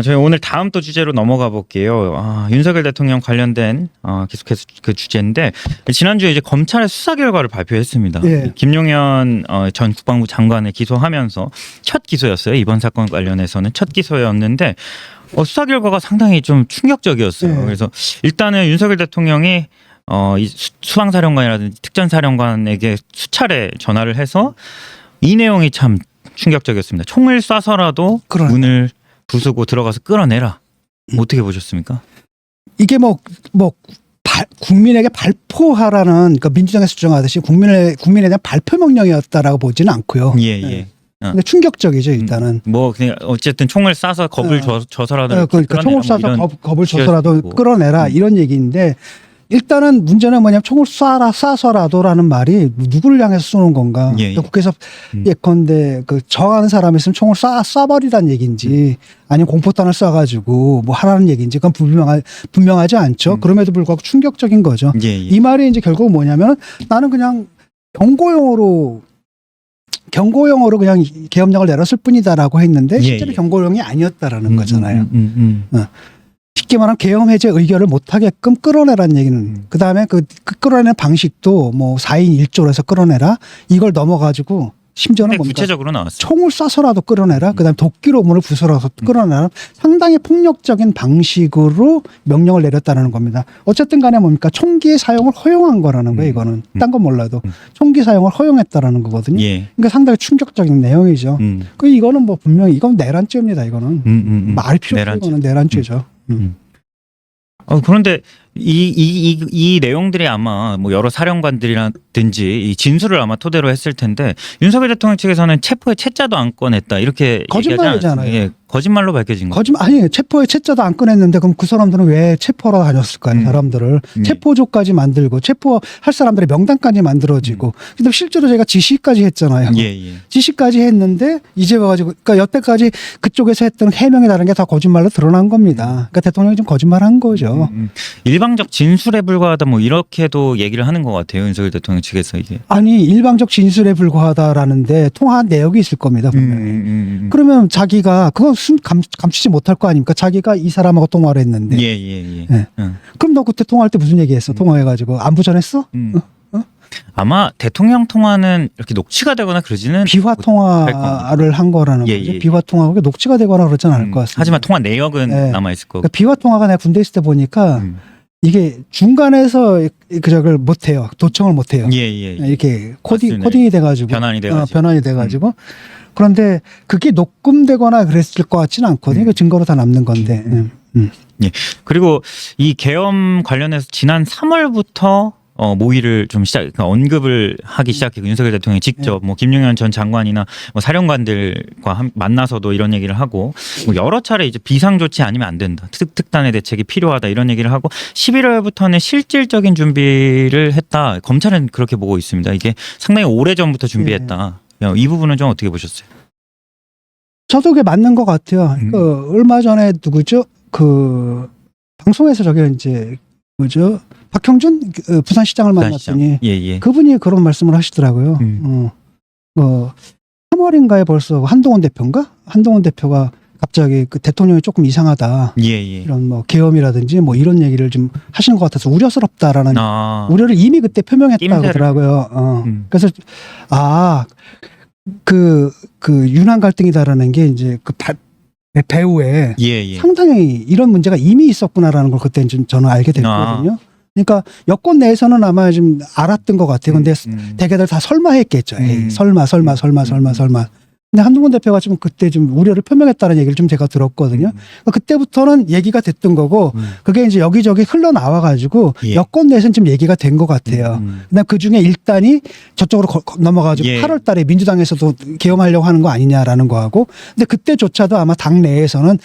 저희 오늘 다음 또 주제로 넘어가 볼게요. 윤석열 대통령 관련된 계속해서 그 주제인데 지난주에 이제 검찰의 수사 결과를 발표했습니다. 예. 김용현 전 국방부 장관을 기소하면서 첫 기소였어요. 이번 사건 관련해서는 첫 기소였는데 수사 결과가 상당히 좀 충격적이었어요. 예. 그래서 일단은 윤석열 대통령이 이 수방사령관이라든지 특전사령관에게 수차례 전화를 해서 이 내용이 참 충격적이었습니다. 총을 쏴서라도 그러네. 문을 부수고 들어가서 끌어내라. 어떻게 보셨습니까? 이게 국민에게 발포하라는, 그러니까 민주당에서 주장하듯이 국민에 대한 발표 명령이었다라고 보지는 않고요. 예. 네. 근데 충격적이죠, 일단은. 뭐 그냥 어쨌든 총을 쏴서 겁을 줘서라도 그러니까 총을 쏴서 겁을 줘서라도 취지였고. 끌어내라 이런 얘기인데, 일단은 문제는 뭐냐면 총을 쏴서라도라는 말이 누구를 향해서 쏘는 건가? 예. 국회에서 예컨대 그 저항하는 사람이 있으면 총을 쏴버리란 얘기인지 아니면 공포탄을 쏴가지고 뭐 하라는 얘기인지 그건 분명하지 않죠. 그럼에도 불구하고 충격적인 거죠. 예. 이 말이 이제 결국 뭐냐면 나는 그냥 경고용어로 그냥 계엄령을 내렸을 뿐이다라고 했는데 실제로 예. 경고용이 아니었다라는 거잖아요. 어. 쉽게 말하면 계엄 해제 의결을 못하게끔 끌어내라는 얘기는 그다음에 그 끌어내는 방식도 뭐 4인 1조로 해서 끌어내라 이걸 넘어가지고 심지어는 뭡니까? 구체적으로 나왔어요. 총을 쏴서라도 끌어내라 그다음에 도끼로 문을 부숴라서 끌어내라 상당히 폭력적인 방식으로 명령을 내렸다는 겁니다. 어쨌든 간에 뭡니까? 총기의 사용을 허용한 거라는 거예요. 이거는 딴 건 몰라도 총기 사용을 허용했다라는 거거든요. 예. 그러니까 상당히 충격적인 내용이죠. 그 이거는 뭐 분명히 이건 내란죄입니다. 이거는 말이 필요 없고 이거는 내란죄죠. 그런데 이 내용들이 아마 뭐 여러 사령관들이라든지 이 진술을 아마 토대로 했을 텐데 윤석열 대통령 측에서는 체포에 채자도 안 꺼냈다 이렇게 거짓말이잖아요. 예, 거짓말로 밝혀진 거. 아니 체포에 채자도 안 꺼냈는데 그럼 그 사람들은 왜 체포하러 다녔을까요? 사람들을 체포조까지 만들고 체포할 사람들의 명단까지 만들어지고 근데 실제로 제가 지시까지 했잖아요. 예. 지시까지 했는데 이제 와가지고 그러니까 여태까지 그쪽에서 했던 해명이 다른 게 다 거짓말로 드러난 겁니다. 그러니까 대통령이 좀 거짓말한 거죠. 일방적 진술에 불과하다 뭐 이렇게도 얘기를 하는 것 같아요. 윤석열 대통령 측에서 이게. 아니 일방적 진술에 불과하다라는데 통화한 내역이 있을 겁니다. 분명히. 그러면 자기가 그건 감추지 못할 거 아닙니까? 자기가 이 사람하고 통화를 했는데. 예. 네. 그럼 너 그때 통화할 때 무슨 얘기했어? 통화해가지고 안부 전했어? 아마 대통령 통화는 이렇게 녹취가 되거나 그러지는 비화 통화를 한 거라는 예, 거죠. 예. 비화 통화가 녹취가 되거나 그러진 않을 것 같습니다. 하지만 통화 내역은 네. 남아 있을 거고. 그러니까 비화 통화가 내가 군대 있을 때 보니까 이게 중간에서 그저걸 못해요. 도청을 못해요. 예. 이렇게 맞습니다. 코딩이 돼가지고 변환이 돼가지고. 그런데 그게 녹음되거나 그랬을 것 같지는 않거든요. 그 증거로 다 남는 건데. 예. 그리고 이 계엄 관련해서 지난 3월부터 모의를 좀 그러니까 언급을 하기 시작했고 윤석열 대통령이 직접 뭐 김용현 전 장관이나 뭐 사령관들과 만나서도 이런 얘기를 하고 뭐 여러 차례 이제 비상조치 아니면 안 된다. 특단의 대책이 필요하다 이런 얘기를 하고 11월부터는 실질적인 준비를 했다. 검찰은 그렇게 보고 있습니다. 이게 상당히 오래전부터 준비했다. 이 부분은 좀 어떻게 보셨어요? 저도 그게 맞는 것 같아요. 얼마 전에 누구죠? 그 방송에서 저기 이제 뭐죠? 박형준 부산시장을 만났더니 예. 그분이 그런 말씀을 하시더라고요. 3월인가에 벌써 한동훈 대표가 갑자기 그 대통령이 조금 이상하다. 예. 이런 뭐 계엄이라든지 뭐 이런 얘기를 좀 하시는 것 같아서 우려스럽다라는 우려를 이미 그때 표명했다고 하더라고요. 그래서 그 윤한 갈등이다라는 게 이제 그 배후에 상당히 이런 문제가 이미 있었구나라는 걸 그때 좀 저는 알게 됐거든요. 그러니까 여권 내에서는 아마 좀 알았던 것 같아요. 근데 대개들 다 설마했겠죠. 에이, 설마. 근데 한동훈 대표가 좀 그때 좀 우려를 표명했다는 얘기를 좀 제가 들었거든요. 그러니까 그때부터는 얘기가 됐던 거고 그게 이제 여기저기 흘러나와가지고 여권 내에서는 좀 얘기가 된 것 같아요. 그다음 그 중에 일단이 저쪽으로 넘어가가지고 8월 달에 민주당에서도 계엄하려고 하는 거 아니냐라는 거하고 근데 그때조차도 아마 당 내에서는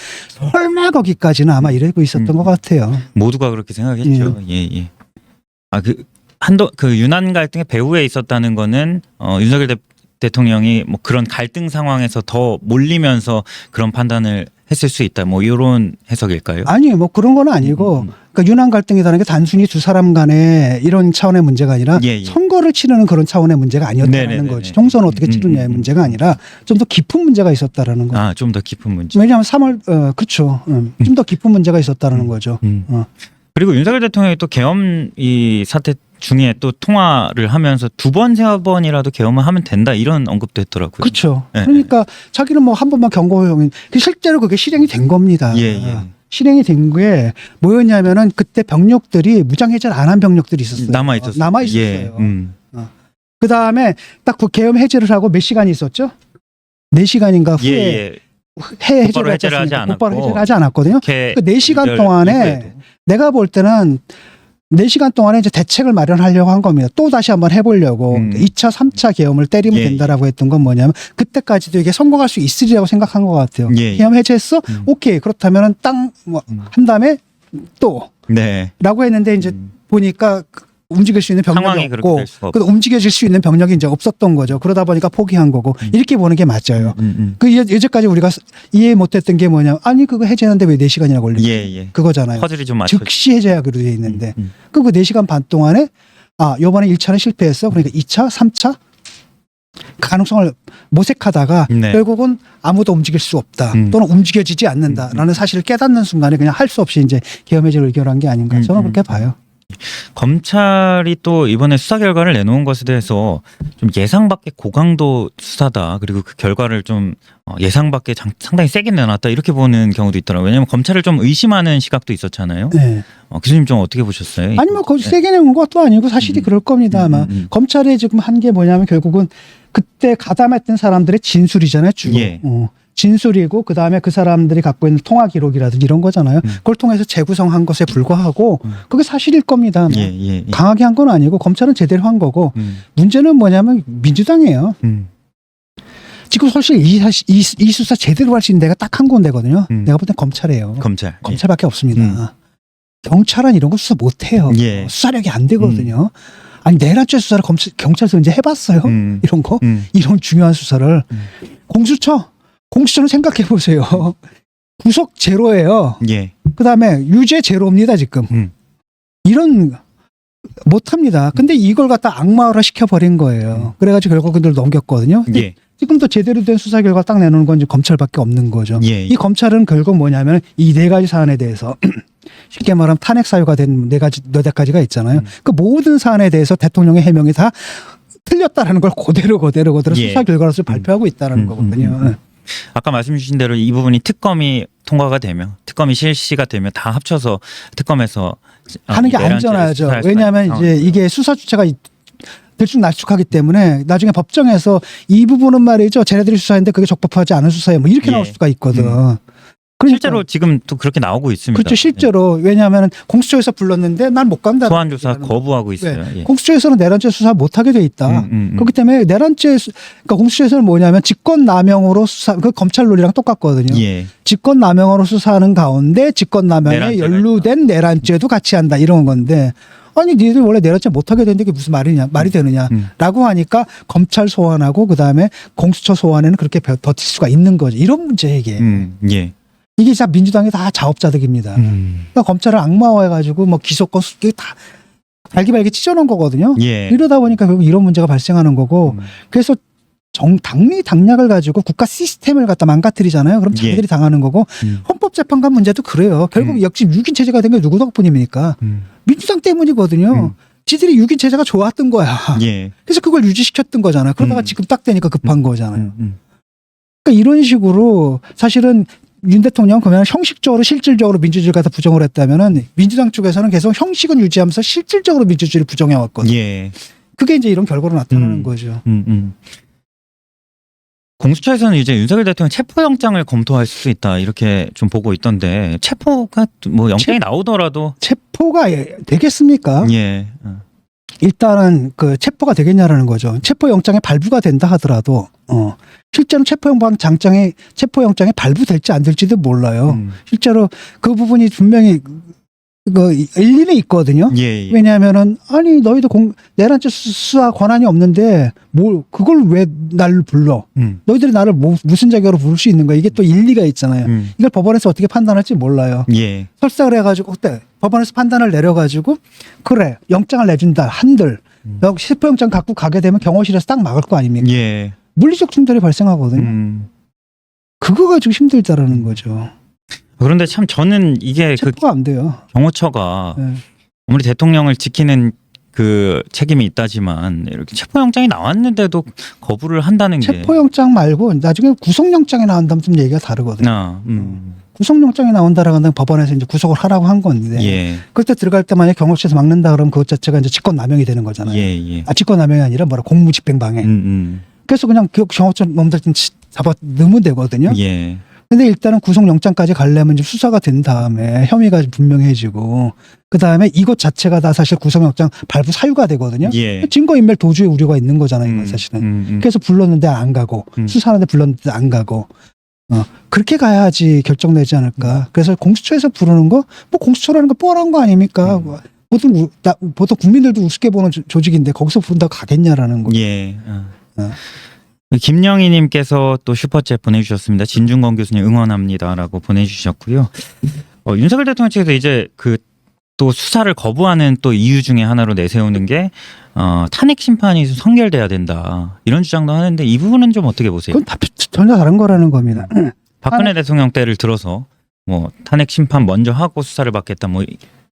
설마 거기까지는 아마 이러고 있었던 것 같아요. 모두가 그렇게 생각했죠. 예. 그 유난 갈등의 배후에 있었다는 거는 윤석열 대통령이 뭐 그런 갈등 상황에서 더 몰리면서 그런 판단을 했을 수 있다. 뭐 이런 해석일까요? 아니 뭐 그런 건 아니고 그러니까 윤한 갈등이라는 게 단순히 두 사람 간의 이런 차원의 문제가 아니라 선거를 치르는 그런 차원의 문제가 아니었다는 거지. 총선을 어떻게 치르냐의 문제가 아니라 좀 더 깊은 문제가 있었다라는 거죠. 좀 더 깊은 문제. 왜냐하면 3월 그렇죠. 좀 더 깊은 문제가 있었다는 거죠. 그리고 윤석열 대통령이 또 계엄 이 사태 중에 또 통화를 하면서 2번, 3번이라도 계엄을 하면 된다 이런 언급도 했더라고요. 그렇죠. 네. 그러니까 자기는 뭐 한 번만 경고용 실제로 그게 실행이 된 겁니다. 실행이 된 게 뭐였냐면은 그때 병력들이 무장해제를 안 한 병력들이 있었어요. 남아 있었어요. 그 다음에 딱 그 계엄 해제를 하고 몇 시간이 있었죠? 4시간인가 후에 곧바로 해제를 하지 않았고 곧바로 해제를 하지 않았거든요. 그 4시간 동안에 내가 볼 때는 4시간 동안에 이제 대책을 마련하려고 한 겁니다. 또 다시 한번 해보려고 2차, 3차 계엄을 때리면 된다라고 했던 건 뭐냐면 그때까지도 이게 성공할 수 있으리라고 생각한 것 같아요. 계엄 해제했어? 오케이. 그렇다면은 땅 뭐 한 다음에 또 라고 했는데 이제 보니까 움직일 수 있는 병력이 없고 움직여질 수 있는 병력이 이제 없었던 거죠. 그러다 보니까 포기한 거고 이렇게 보는 게 맞아요. 그 여태까지 우리가 이해 못했던 게 뭐냐? 아니 그거 해제하는데 왜 4시간이나 걸리지? 그거잖아요. 퍼즐이 좀 즉시 해제하기로 돼 있는데 그 4시간 반 동안에 이번에 1차는 실패했어. 그러니까 2차, 3차 가능성을 모색하다가 결국은 아무도 움직일 수 없다 또는 움직여지지 않는다라는 사실을 깨닫는 순간에 그냥 할 수 없이 이제 계엄 해제를 의결한 게 아닌가 저는 그렇게 봐요. 검찰이 또 이번에 수사 결과를 내놓은 것에 대해서 좀 예상 밖의 고강도 수사다. 그리고 그 결과를 좀 예상 밖에 상당히 세게 내놨다. 이렇게 보는 경우도 있더라고요. 왜냐하면 검찰을 좀 의심하는 시각도 있었잖아요. 교수님 좀 어떻게 보셨어요? 아니 뭐 거기 세게 내온 것도 아니고 사실이 그럴 겁니다. 아마 검찰이 지금 한 게 뭐냐면 결국은 그때 가담했던 사람들의 진술이잖아요. 주로. 진술이고 그다음에 그 사람들이 갖고 있는 통화 기록이라든지 이런 거잖아요. 그걸 통해서 재구성한 것에 불과하고 그게 사실일 겁니다. 강하게 한 건 아니고 검찰은 제대로 한 거고 문제는 뭐냐면 민주당이에요. 지금 사실 이 수사 제대로 할 수 있는 데가 딱 한 군데거든요. 내가 볼 땐 검찰이에요. 검찰밖에 없습니다. 경찰은 이런 거 수사 못해요. 수사력이 안 되거든요. 아니 내란죄 수사를 경찰에서 이제 해봤어요. 이런 거 이런 중요한 수사를 공수처는 생각해 보세요. 구속 제로예요. 그다음에 유죄 제로입니다 지금. 이런 못합니다. 근데 이걸 갖다 악마화를 시켜버린 거예요. 그래가지고 결국 그들 넘겼거든요. 지금도 제대로 된 수사 결과 딱 내놓는 건 이제 검찰밖에 없는 거죠. 이 검찰은 결국 뭐냐면 이 4가지 사안에 대해서 쉽게 말하면 탄핵 사유가 된 4대 가지가 있잖아요. 그 모든 사안에 대해서 대통령의 해명이 다 틀렸다라는 걸 그대로 수사 결과로서 발표하고 있다는 거거든요. 아까 말씀 주신 대로 이 부분이 특검이 통과가 되면 특검이 실시가 되면 다 합쳐서 특검에서 하는 게 안전하죠. 왜냐하면 이제 이게 수사 주체가 들쭉날쭉하기 때문에 나중에 법정에서 이 부분은 말이죠. 쟤네들이 수사했는데 그게 적법하지 않은 수사예요. 뭐 이렇게 나올 수가 있거든. 그러니까 실제로 지금 또 그렇게 나오고 있습니다. 그렇죠. 실제로 왜냐하면 공수처에서 불렀는데 난 못 간다. 소환 조사 거부하고 있어요. 공수처에서는 내란죄 수사 못 하게 돼 있다. 그렇기 때문에 그러니까 공수처에서는 뭐냐면 직권남용으로 수사 그 검찰론이랑 똑같거든요. 직권남용으로 수사하는 가운데 직권남용에 연루된 내란죄도 같이 한다 이런 건데. 아니 니들 원래 내란죄 못하게 되는데 그게 무슨 말이 되느냐라고 하니까 검찰 소환하고 그다음에 공수처 소환에는 그렇게 버틸 수가 있는 거죠. 이런 문제 이게. 이게 다 민주당이 다 자업자득입니다. 그러니까 검찰을 악마화해가지고 뭐 기소권 다 발기발기 찢어놓은 거거든요. 이러다 보니까 결국 이런 문제가 발생하는 거고 그래서 당락을 가지고 국가 시스템을 갖다 망가뜨리잖아요. 그럼 자기들이 당하는 거고 헌법재판관 문제도 그래요. 결국 역시 6인 체제가 된 게 누구 덕분입니까? 민주당 때문이거든요. 지들이 6인 체제가 좋았던 거야. 그래서 그걸 유지시켰던 거잖아요. 그러다가 지금 딱 되니까 급한 거잖아요. 그러니까 이런 식으로 사실은 윤 대통령은 그러면 형식적으로 실질적으로 민주주의를 갖다 부정을 했다면은 민주당 쪽에서는 계속 형식은 유지하면서 실질적으로 민주주의를 부정해 왔거든요. 그게 이제 이런 결과로 나타나는 거죠. 공수처에서는 이제 윤석열 대통령 체포영장을 검토할 수 있다 이렇게 좀 보고 있던데 체포가 뭐 영장이 나오더라도 체포가 되겠습니까? 일단은 그 체포가 되겠냐라는 거죠. 체포영장에 발부가 된다 하더라도 실제로 체포영장에 발부될지 안 될지도 몰라요. 실제로 그 부분이 분명히 일리는 있거든요. 예, 예. 왜냐하면은 아니 너희도 내란죄 수사 권한이 없는데 뭘 그걸 왜 나를 불러? 너희들이 나를 무슨 자격으로 부를 수 있는 거야? 이게 또 일리가 있잖아요. 이걸 법원에서 어떻게 판단할지 몰라요. 예. 설사 그래가지고 그때 법원에서 판단을 내려가지고 그래 영장을 내준다 한들 체포영장 갖고 가게 되면 경호실에서 딱 막을 거 아닙니까? 예. 물리적 충돌이 발생하거든요. 그거 가지고 힘들다라는 거죠. 그런데 참 저는 이게 체포가 안 돼요. 경호처가 네. 아무리 대통령을 지키는 그 책임이 있다지만 이렇게 체포영장이 나왔는데도 거부를 한다는 게 체포영장 말고 나중에 구속영장이 나온다면 좀 얘기가 다르거든요. 구속영장이 나온다라고 하면 법원에서 이제 구속을 하라고 한 건데 예. 그때 들어갈 때 만약에 경호처에서 막는다 그러면 그것 자체가 이제 직권남용이 되는 거잖아요. 예, 예. 직권남용이 아니라 공무집행방해. 그래서 그냥 경호처 놈들 좀 잡아 넣으면 되거든요. 예. 근데 일단은 구속영장까지 가려면 좀 수사가 된 다음에 혐의가 분명해지고 그 다음에 이것 자체가 다 사실 구속영장 발부 사유가 되거든요. 예. 증거인멸 도주의 우려가 있는 거잖아요. 이건 사실은. 그래서 불렀는데 안 가고 수사하는데 불렀는데 안 가고 그렇게 가야지 결정되지 않을까. 그래서 공수처에서 부르는 거 뭐 공수처라는 거 뻔한 거 아닙니까. 보통 국민들도 우습게 보는 조직인데 거기서 부른다고 가겠냐라는 거. 예. 김영희님께서 또 슈퍼챗 보내주셨습니다. 진중권 교수님 응원합니다라고 보내주셨고요. 윤석열 대통령 측에서 이제 그 또 수사를 거부하는 또 이유 중에 하나로 내세우는 게 탄핵 심판이 선결돼야 된다 이런 주장도 하는데 이 부분은 좀 어떻게 보세요? 그건 전혀 다른 거라는 겁니다. 박근혜 대통령 때를 들어서 뭐 탄핵 심판 먼저 하고 수사를 받겠다 뭐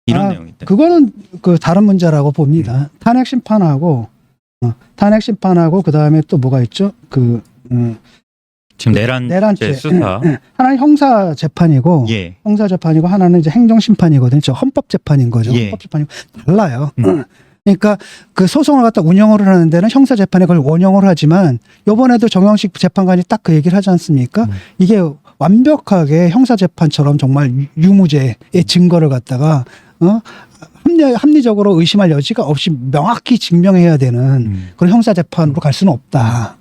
이런 내용인데. 그거는 그 다른 문제라고 봅니다. 탄핵 심판하고 그 다음에 또 뭐가 있죠? 지금 내란죄 수사. 하나는 형사 재판이고, 예. 형사 재판이고 하나는 이제 행정 심판이거든요. 저 헌법 재판인 거죠. 예. 헌법 재판이 달라요. 그러니까 그 소송을 갖다 운영을 하는 데는 형사 재판에 그걸 원형을 하지만 이번에도 정영식 재판관이 딱 그 얘기를 하지 않습니까? 이게 완벽하게 형사 재판처럼 정말 유무죄의 증거를 갖다가 합리적으로 의심할 여지가 없이 명확히 증명해야 되는 그런 형사 재판으로 갈 수는 없다.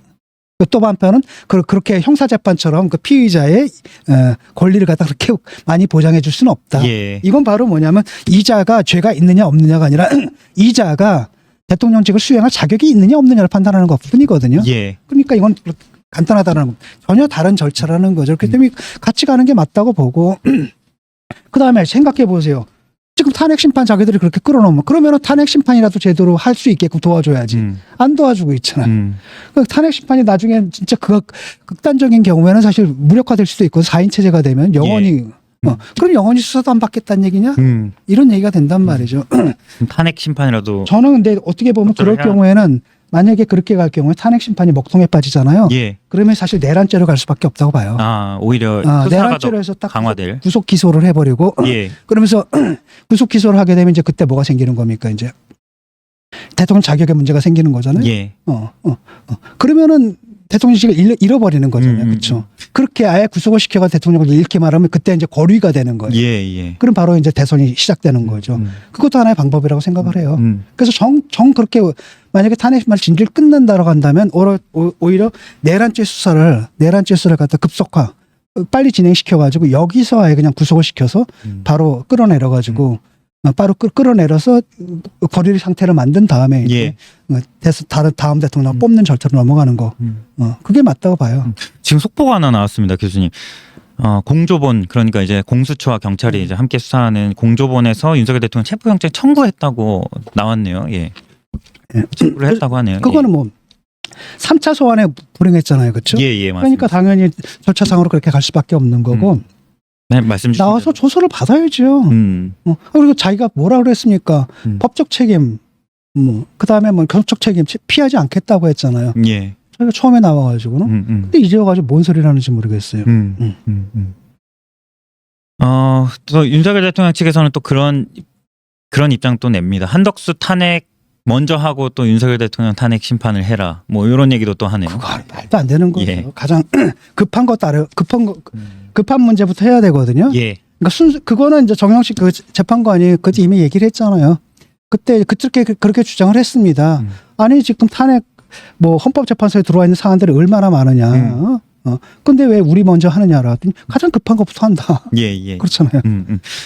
또 한편은 그렇게 형사 재판처럼 그 피의자의 권리를 갖다 그렇게 많이 보장해 줄 수는 없다. 예. 이건 바로 뭐냐면 이자가 죄가 있느냐 없느냐가 아니라 이자가 대통령직을 수행할 자격이 있느냐 없느냐를 판단하는 것뿐이거든요. 예. 그러니까 이건 간단하다는 전혀 다른 절차라는 거죠. 그렇기 때문에 같이 가는 게 맞다고 보고 그다음에 생각해 보세요. 지금 탄핵 심판 자기들이 그렇게 끌어놓으면 그러면은 탄핵 심판이라도 제대로 할 수 있게끔 도와줘야지. 안 도와주고 있잖아. 그 탄핵 심판이 나중에 진짜 극단적인 경우에는 사실 무력화될 수도 있고 4인 체제가 되면 영원히 그럼 영원히 수사도 안 받겠다는 얘기냐? 이런 얘기가 된단 말이죠. 탄핵 심판이라도. 저는 근데 어떻게 보면 그럴 경우에는 만약에 그렇게 갈 경우에 탄핵 심판이 먹통에 빠지잖아요. 예. 그러면 사실 내란죄로 갈 수밖에 없다고 봐요. 오히려 내란죄로 해서 딱 강화될. 구속 기소를 해버리고 예. 그러면서 구속 기소를 하게 되면 이제 그때 뭐가 생기는 겁니까? 이제 대통령 자격의 문제가 생기는 거잖아요. 예. 그러면은 대통령직을 잃어버리는 거잖아요. 그렇죠. 그렇게 아예 구속을 시켜가 대통령을 잃게 말하면 그때 이제 거리가 되는 거예요. 예. 그럼 바로 이제 대선이 시작되는 거죠. 그것도 하나의 방법이라고 생각을 해요. 그래서 그렇게 만약에 탄핵 심판 진실 끝낸다라고 한다면 오히려 내란죄 수사를 갖다 급속화 빨리 진행시켜가지고 여기서 아예 그냥 구속을 시켜서 바로 끌어내려가지고 바로 끌어내려서 거리 상태를 만든 다음에 이제 다음 대통령 뽑는 절차로 넘어가는 거. 그게 맞다고 봐요. 지금 속보가 하나 나왔습니다, 교수님. 공조본 그러니까 이제 공수처와 경찰이 이제 함께 수사하는 공조본에서 윤석열 대통령 체포영장 청구했다고 나왔네요. 예. 체포를 했다고 하네요. 그거는 뭐 3차 소환에 불응했잖아요, 그렇죠? 예, 맞습니다. 그러니까 당연히 절차상으로 그렇게 갈 수밖에 없는 거고. 네, 말씀 주신 나와서 조서를 받아야죠. 그리고 자기가 뭐라 그랬습니까? 법적 책임, 그 다음에 뭐 교섭적 책임 피하지 않겠다고 했잖아요. 예. 자기가 처음에 나와가지고는. 근데 이제 와가지고 뭔 소리를 하는지 모르겠어요. 또 윤석열 대통령 측에서는 또 그런 입장 또 냅니다. 한덕수 탄핵 먼저 하고 또 윤석열 대통령 탄핵 심판을 해라. 뭐 이런 얘기도 또 하네요. 그거 말도 안 되는 거예요. 예. 가장 급한 문제부터 해야 되거든요. 예. 그러니까 그거는 이제 정영식 그 재판관이 그때 이미 얘기를 했잖아요. 그때 그렇게 주장을 했습니다. 아니 지금 탄핵 뭐 헌법재판소에 들어와 있는 사안들이 얼마나 많으냐. 근데 왜 우리 먼저 하느냐라 했더니 가장 급한 것부터 한다. 예, 예. 그렇잖아요.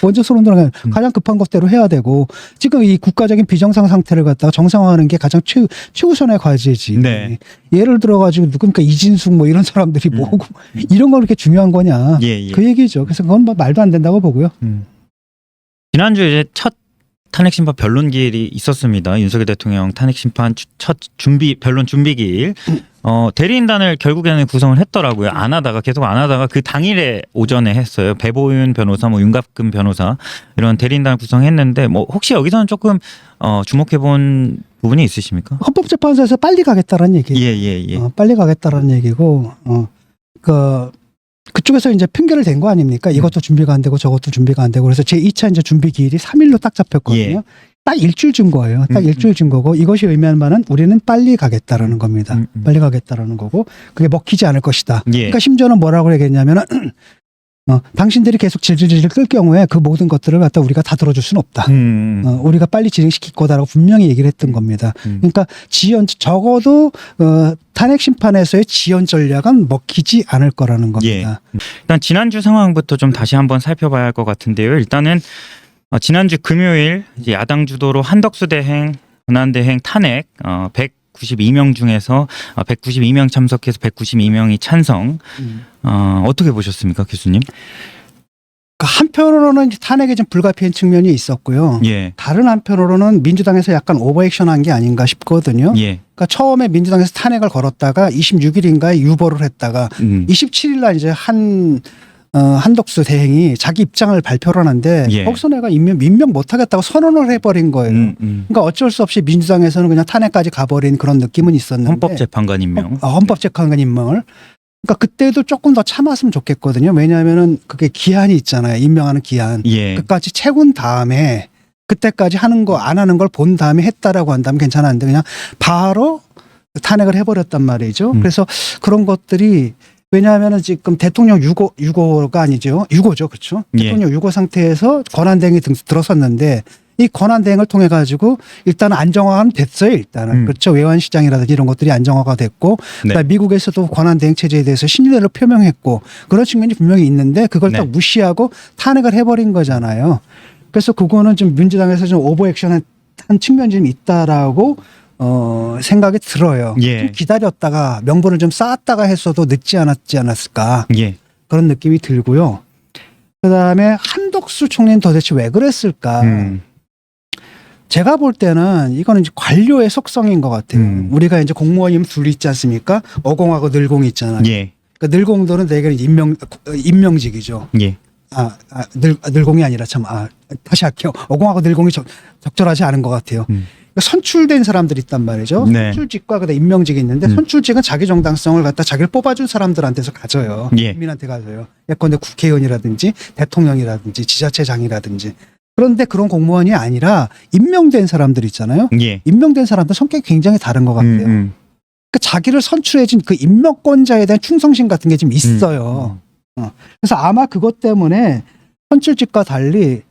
먼저 서로 들어가면 가장 급한 것대로 해야 되고 지금 이 국가적인 비정상 상태를 갖다가 정상화하는 게 가장 최우선의 과제지. 네. 예를 들어가지고 누굽니까 이진숙 뭐 이런 사람들이 뭐고 이런 거 그렇게 중요한 거냐. 예, 예. 그 얘기죠. 그래서 그건 뭐 말도 안 된다고 보고요. 지난주에 이제 첫 탄핵 심판 변론기일이 있었습니다. 윤석열 대통령 탄핵 심판 첫 변론 준비기일. 대리인단을 결국에는 구성을 했더라고요. 안 하다가 계속 안 하다가 그 당일에 오전에 했어요. 배보윤 변호사, 뭐 윤갑근 변호사 이런 대리인단을 구성했는데 뭐 혹시 여기서는 조금 주목해 본 부분이 있으십니까? 헌법재판소에서 빨리 가겠다라는 얘기예요. 예. 빨리 가겠다라는 얘기고 그쪽에서 이제 핑계를 댄 거 아닙니까? 이것도 준비가 안 되고 저것도 준비가 안 되고 그래서 제 2차 이제 준비 기일이 3일로 딱 잡혔거든요. 예. 딱 일주일 준 거예요. 딱 일주일 준 거고 이것이 의미하는 바는 우리는 빨리 가겠다라는 겁니다. 빨리 가겠다라는 거고 그게 먹히지 않을 것이다. 예. 그러니까 심지어는 뭐라고 얘기했냐면은 당신들이 계속 질질 끌 경우에 그 모든 것들을 갖다 우리가 다 들어줄 수는 없다. 우리가 빨리 진행시킬 거다라고 분명히 얘기를 했던 겁니다. 그러니까 적어도 탄핵 심판에서의 지연 전략은 먹히지 않을 거라는 겁니다. 예. 일단 지난주 상황부터 좀 다시 한번 살펴봐야 할 것 같은데요. 일단은 지난주 금요일 이제 야당 주도로 한덕수 대행, 권한대행 탄핵 192명 중에서 192명 참석해서 192명이 찬성. 어떻게 보셨습니까, 교수님? 한편으로는 탄핵에 좀 불가피한 측면이 있었고요. 예. 다른 한편으로는 민주당에서 약간 오버액션한 게 아닌가 싶거든요. 예. 그러니까 처음에 민주당에서 탄핵을 걸었다가 26일인가에 유보를 했다가 27일 날 이제 한덕수 대행이 자기 입장을 발표를 하는데 예. 거기서 내가 임명 못하겠다고 선언을 해버린 거예요. 그러니까 어쩔 수 없이 민주당에서는 그냥 탄핵까지 가버린 그런 느낌은 있었는데 헌법재판관 임명. 헌법재판관 임명을 그러니까 그때도 조금 더 참았으면 좋겠거든요. 왜냐하면은 그게 기한이 있잖아요. 임명하는 기한. 예. 끝까지 채운 다음에 그때까지 하는 거 안 하는 걸 본 다음에 했다라고 한다면 괜찮았는데 그냥 바로 탄핵을 해버렸단 말이죠. 그래서 그런 것들이 왜냐하면은 지금 대통령 유고가 아니죠. 유고죠. 그렇죠. 예. 대통령 유고 상태에서 권한대행이 들어섰는데 이 권한대행을 통해 가지고 일단 안정화는 됐어요. 일단은 그렇죠. 외환시장이라든지 이런 것들이 안정화가 됐고 네. 그다음에 미국에서도 권한대행 체제에 대해서 신뢰를 표명했고 그런 측면이 분명히 있는데 그걸 네. 딱 무시하고 탄핵을 해버린 거잖아요. 그래서 그거는 좀 민주당에서 좀 오버액션한 측면이 좀 있다라고 생각이 들어요. 예. 좀 기다렸다가 명분을 좀 쌓았다가 했어도 늦지 않았을까 예. 그런 느낌이 들고요. 그다음에 한덕수 총리는 도대체 왜 그랬을까? 제가 볼 때는 이거는 이제 관료의 속성인 것 같아요. 우리가 이제 공무원이면 둘이 있지 않습니까? 어공하고 늘공이 있잖아요. 예. 그러니까 늘공들은 대개는 임명직이죠. 예. 늘공이 아니라 다시 할게요. 어공하고 늘공이 적절하지 않은 것 같아요. 그러니까 선출된 사람들이 있단 말이죠. 네. 선출직과 그다음 임명직이 있는데 선출직은 자기 정당성을 갖다 자기를 뽑아준 사람들한테서 가져요. 예. 국민한테 가져요. 예컨대 국회의원이라든지 대통령이라든지 지자체장이라든지. 그런데 그런 공무원이 아니라 임명된 사람들 있잖아요. 예. 임명된 사람들 성격이 굉장히 다른 것 같아요. 그러니까 자기를 선출해준 그 임명권자에 대한 충성심 같은 게 좀 있어요. 그래서 아마 그것 때문에 선출직과 달리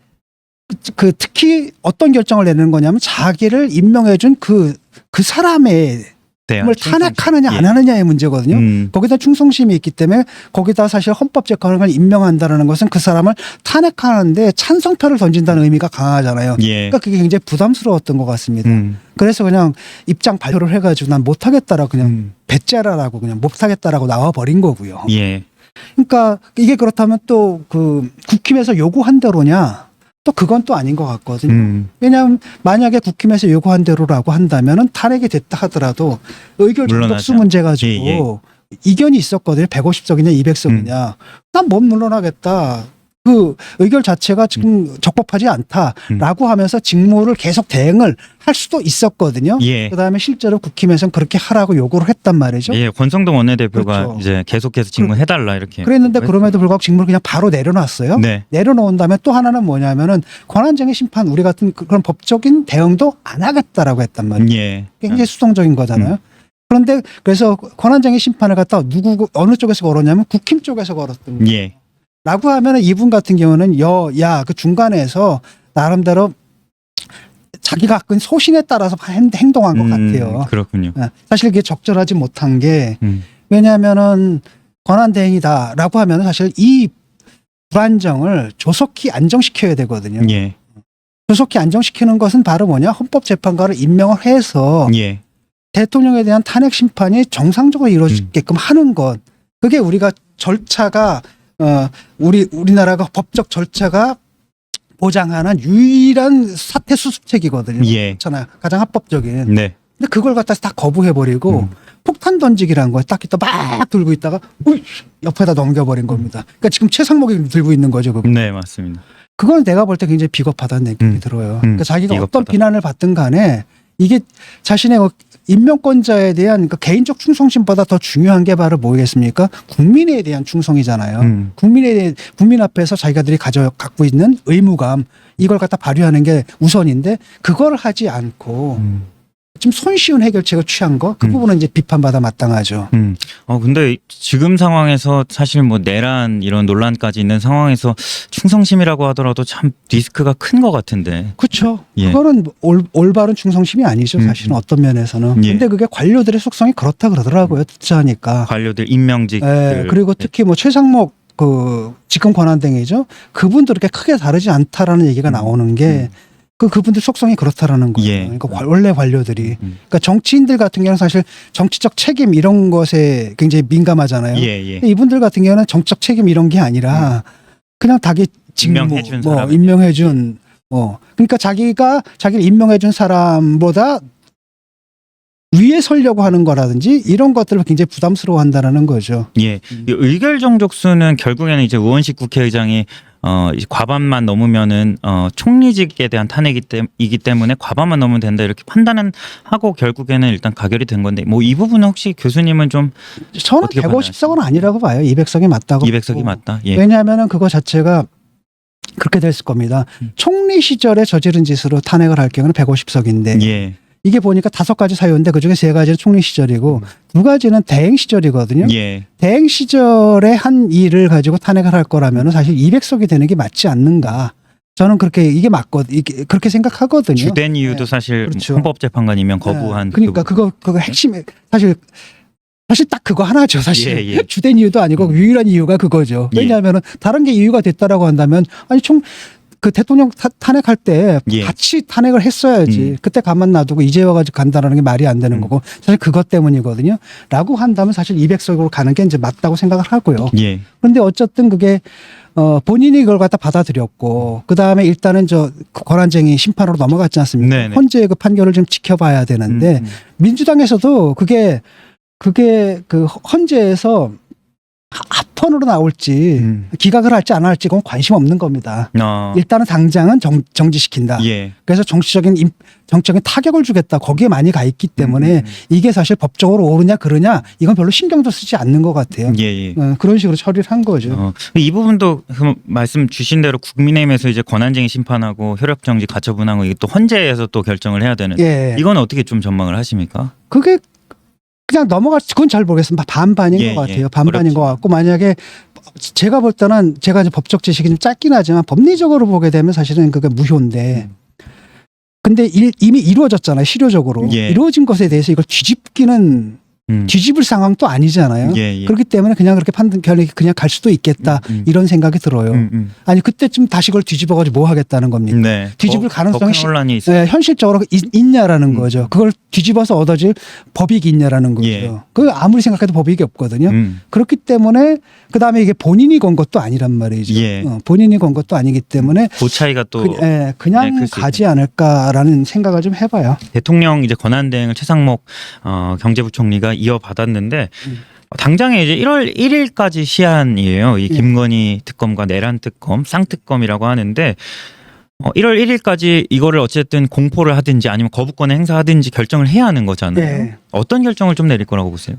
특히 어떤 결정을 내는 거냐면 자기를 임명해준 그 사람의 을 탄핵하느냐 안 하느냐의 문제거든요. 거기다 충성심이 있기 때문에 거기다 사실 헌법재판관을 임명한다는 것은 그 사람을 탄핵하는데 찬성표를 던진다는 의미가 강하잖아요. 예. 그러니까 그게 굉장히 부담스러웠던 것 같습니다. 그래서 그냥 입장 발표를 해가지고 난 못하겠다라고 그냥 배째라라고 그냥 못하겠다라고 나와버린 거고요. 예. 그러니까 이게 그렇다면 또 그 국힘에서 요구한 대로냐? 또 그건 또 아닌 것 같거든요. 왜냐하면 만약에 국힘에서 요구한 대로라고 한다면은 탄핵이 됐다 하더라도 의결 정독수 문제 가지고 이견이 있었거든요. 150석이냐 200석이냐. 난 못 물러나겠다. 그 의결 자체가 지금 적법하지 않다라고 하면서 직무를 계속 대행을 할 수도 있었거든요. 예. 그다음에 실제로 국힘에서는 그렇게 하라고 요구를 했단 말이죠. 예, 권성동 원내대표가 그렇죠. 이제 계속해서 직무해달라 이렇게. 그랬는데 그럼에도 불구하고 직무를 그냥 바로 내려놨어요. 네. 내려놓은 다음에 또 하나는 뭐냐면은 권한쟁의 심판 우리 같은 그런 법적인 대응도 안 하겠다라고 했단 말이에요. 예. 굉장히 수동적인 거잖아요. 그런데 그래서 권한쟁의 심판을 갖다 어느 쪽에서 걸었냐면 국힘 쪽에서 걸었던 거예요. 예. 라고 하면은 이분 같은 경우는 그 중간에서 나름대로 자기가 갖고 있는 소신에 따라서 행동한 것 같아요. 그렇군요. 사실 그게 적절하지 못한 게 왜냐하면은 권한대행이다라고 하면 사실 이 불안정을 조속히 안정시켜야 되거든요. 예. 조속히 안정시키는 것은 바로 뭐냐? 헌법재판관을 임명을 해서 예. 대통령에 대한 탄핵 심판이 정상적으로 이루어지게끔 하는 것. 그게 우리가 절차가 우리나라가 법적 절차가 보장하는 유일한 사태 수습책이거든요. 예. 그렇잖아요. 가장 합법적인. 네. 근데 그걸 갖다 다 거부해버리고 폭탄 던지기라는 거에 딱 있다 막 들고 있다가 옆에다 넘겨버린 겁니다. 그러니까 지금 최상목이 들고 있는 거죠. 그거. 네, 맞습니다. 그건 내가 볼 때 굉장히 비겁하다는 느낌이 들어요. 그러니까 자기가 비겁하다. 어떤 비난을 받든 간에 이게 자신의 임명권자에 대한 그 개인적 충성심보다 더 중요한 게 바로 뭐겠습니까? 국민에 대한 충성이잖아요. 국민 앞에서 자기가들이 갖고 있는 의무감 이걸 갖다 발휘하는 게 우선인데 그걸 하지 않고 좀 손쉬운 해결책을 취한 거 그 부분은 이제 비판받아 마땅하죠. 근데 지금 상황에서 사실 뭐 내란 이런 논란까지 있는 상황에서 충성심이라고 하더라도 참 리스크가 큰 것 같은데. 그렇죠. 예. 그거는 올바른 충성심이 아니죠. 사실은 어떤 면에서는. 예. 근데 그게 관료들의 속성이 그렇다 그러더라고요. 듣자 하니까. 관료들 임명직들. 예. 그리고 특히 뭐 최상목 그 직권 권한대행이죠. 그분도 그렇게 크게 다르지 않다라는 얘기가 나오는 게 그분들 속성이 그렇다라는 거예요. 예. 그러니까 원래 관료들이. 그러니까 정치인들 같은 경우는 사실 정치적 책임 이런 것에 굉장히 민감하잖아요. 예. 근데 이분들 같은 경우는 정치적 책임 이런 게 아니라 그냥 닭이 직무, 임명해준 사람. 임명해준 그러니까 자기를 임명해준 사람보다 위에 서려고 하는 거라든지 이런 것들을 굉장히 부담스러워한다라는 거죠. 예. 이 의결 정족수는 결국에는 이제 우원식 국회의장이 이제 과반만 넘으면은 총리직에 대한 탄핵이기 때문에 과반만 넘으면 된다 이렇게 판단은 하고 결국에는 일단 가결이 된 건데 뭐 이 부분은 혹시 교수님은 좀 저는 150석은 아니라고 봐요. 200석이 맞다고. 200석이 맞다. 예. 왜냐하면은 그거 자체가 그렇게 됐을 겁니다. 총리 시절에 저지른 짓으로 탄핵을 할 경우는 150석인데 예. 이게 보니까 5가지 사유인데 그중에 3가지는 총리 시절이고 2가지는 대행 시절이거든요. 예. 대행 시절에 한 일을 가지고 탄핵을 할 거라면 사실 200석이 되는 게 맞지 않는가. 저는 이게 그렇게 생각하거든요. 주된 이유도 네. 사실 그렇죠. 헌법재판관이면 거부한. 네. 그러니까 그거 핵심에 사실 딱 그거 하나죠. 사실 예. 주된 이유도 아니고 유일한 이유가 그거죠. 예. 왜냐하면 다른 게 이유가 됐다라고 한다면 아니 그 대통령 탄핵할 때 예. 같이 탄핵을 했어야지. 그때 가만 놔두고 이제 와가지고 간다라는 게 말이 안 되는 거고 사실 그것 때문이거든요. 라고 한다면 사실 200석으로 가는 게 이제 맞다고 생각을 하고요. 예. 그런데 어쨌든 그게 본인이 그걸 갖다 받아들였고 그 다음에 일단은 권한쟁의 심판으로 넘어갔지 않습니까? 네네. 헌재의 그 판결을 좀 지켜봐야 되는데 민주당에서도 그게 그 헌재에서 합헌으로 나올지 기각을 할지 안 할지 그건 관심 없는 겁니다. 일단은 당장은 정지시킨다. 예. 그래서 정치적인 타격을 주겠다. 거기에 많이 가 있기 때문에 이게 사실 법적으로 옳으냐 그러냐 이건 별로 신경도 쓰지 않는 것 같아요. 예. 그런 식으로 처리를 한 거죠. 이 부분도 말씀 주신 대로 국민의힘에서 이제 권한쟁의 심판하고 효력정지 가처분하고 이게 또 헌재에서 또 결정을 해야 되는. 예. 이건 어떻게 좀 전망을 하십니까? 그게 그냥 넘어갈지 그건 잘 모르겠습니다. 반반인 것 같아요. 반반인 것 같고 만약에 제가 볼 때는 제가 이제 법적 지식이 좀 짧긴 하지만 법리적으로 보게 되면 사실은 그게 무효인데 근데 이미 이루어졌잖아요. 실효적으로. 예. 이루어진 것에 대해서 이걸 뒤집을 상황도 아니잖아요. 예. 그렇기 때문에 그냥 그렇게 판결이 그냥 갈 수도 있겠다. 이런 생각이 들어요. 아니 그때쯤 다시 그걸 뒤집어가지고 뭐 하겠다는 겁니까? 네. 뒤집을 가능성이 논란이 있어요. 현실적으로 있냐라는 거죠. 그걸 뒤집어서 얻어질 법익이 있냐라는 거죠. 예. 그 아무리 생각해도 법익이 없거든요. 그렇기 때문에 그 다음에 이게 본인이 건 것도 아니란 말이죠. 예. 본인이 건 것도 아니기 때문에 그 차이가 또 그냥 클 수 가지 않을까라는 생각을 좀 해봐요. 대통령 이제 권한대행을 최상목 경제부총리가 이어받았는데 당장에 이제 1월 1일까지 시한이에요. 이 김건희 특검과 내란 특검, 쌍특검이라고 하는데 1월 1일까지 이거를 어쨌든 공포를 하든지 아니면 거부권을 행사하든지 결정을 해야 하는 거잖아요. 네. 어떤 결정을 좀 내릴 거라고 보세요?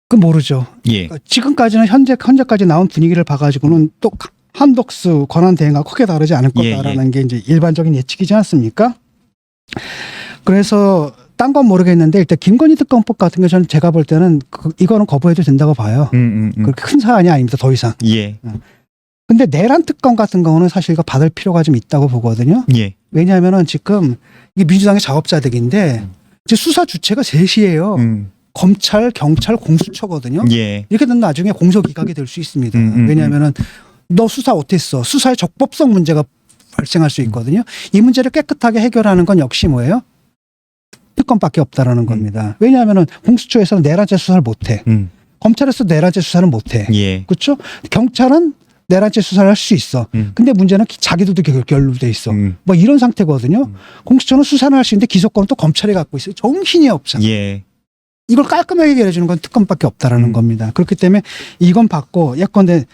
그 모르죠. 예. 지금까지는 현재까지 나온 분위기를 봐가지고는 또 한덕수 권한대행과 크게 다르지 않을 거다라는 게 이제 일반적인 예측이지 않습니까? 그래서 딴 건 모르겠는데 일단 김건희 특검법 같은 게 저는 제가 볼 때는 이거는 거부해도 된다고 봐요. 그렇게 큰 사안이 아닙니다. 더 이상. 예. 근데 내란 특검 같은 경우는 사실 이거 받을 필요가 좀 있다고 보거든요. 예. 왜냐하면은 지금 이게 민주당의 작업자득인데 이제 수사 주체가 셋이에요. 검찰, 경찰, 공수처거든요. 예. 이렇게 되면 나중에 공소기각이 될 수 있습니다. 왜냐하면은 너 수사 어땠어? 수사의 적법성 문제가 발생할 수 있거든요. 이 문제를 깨끗하게 해결하는 건 역시 뭐예요? 특검밖에 없다라는 겁니다. 왜냐하면은 공수처에서는 내란죄 수사를 못해. 검찰에서 내란죄 수사를 못해. 예. 그렇죠? 경찰은 내란죄 수사를 할 수 있어. 근데 문제는 자기들도 결로돼 있어. 뭐 이런 상태거든요. 공수처는 수사는 할 수 있는데 기소권은 또 검찰이 갖고 있어요. 정신이 없잖아. 예. 이걸 깔끔하게 해결해 주는 건 특검밖에 없다라는 겁니다. 그렇기 때문에 이건 받고 예컨대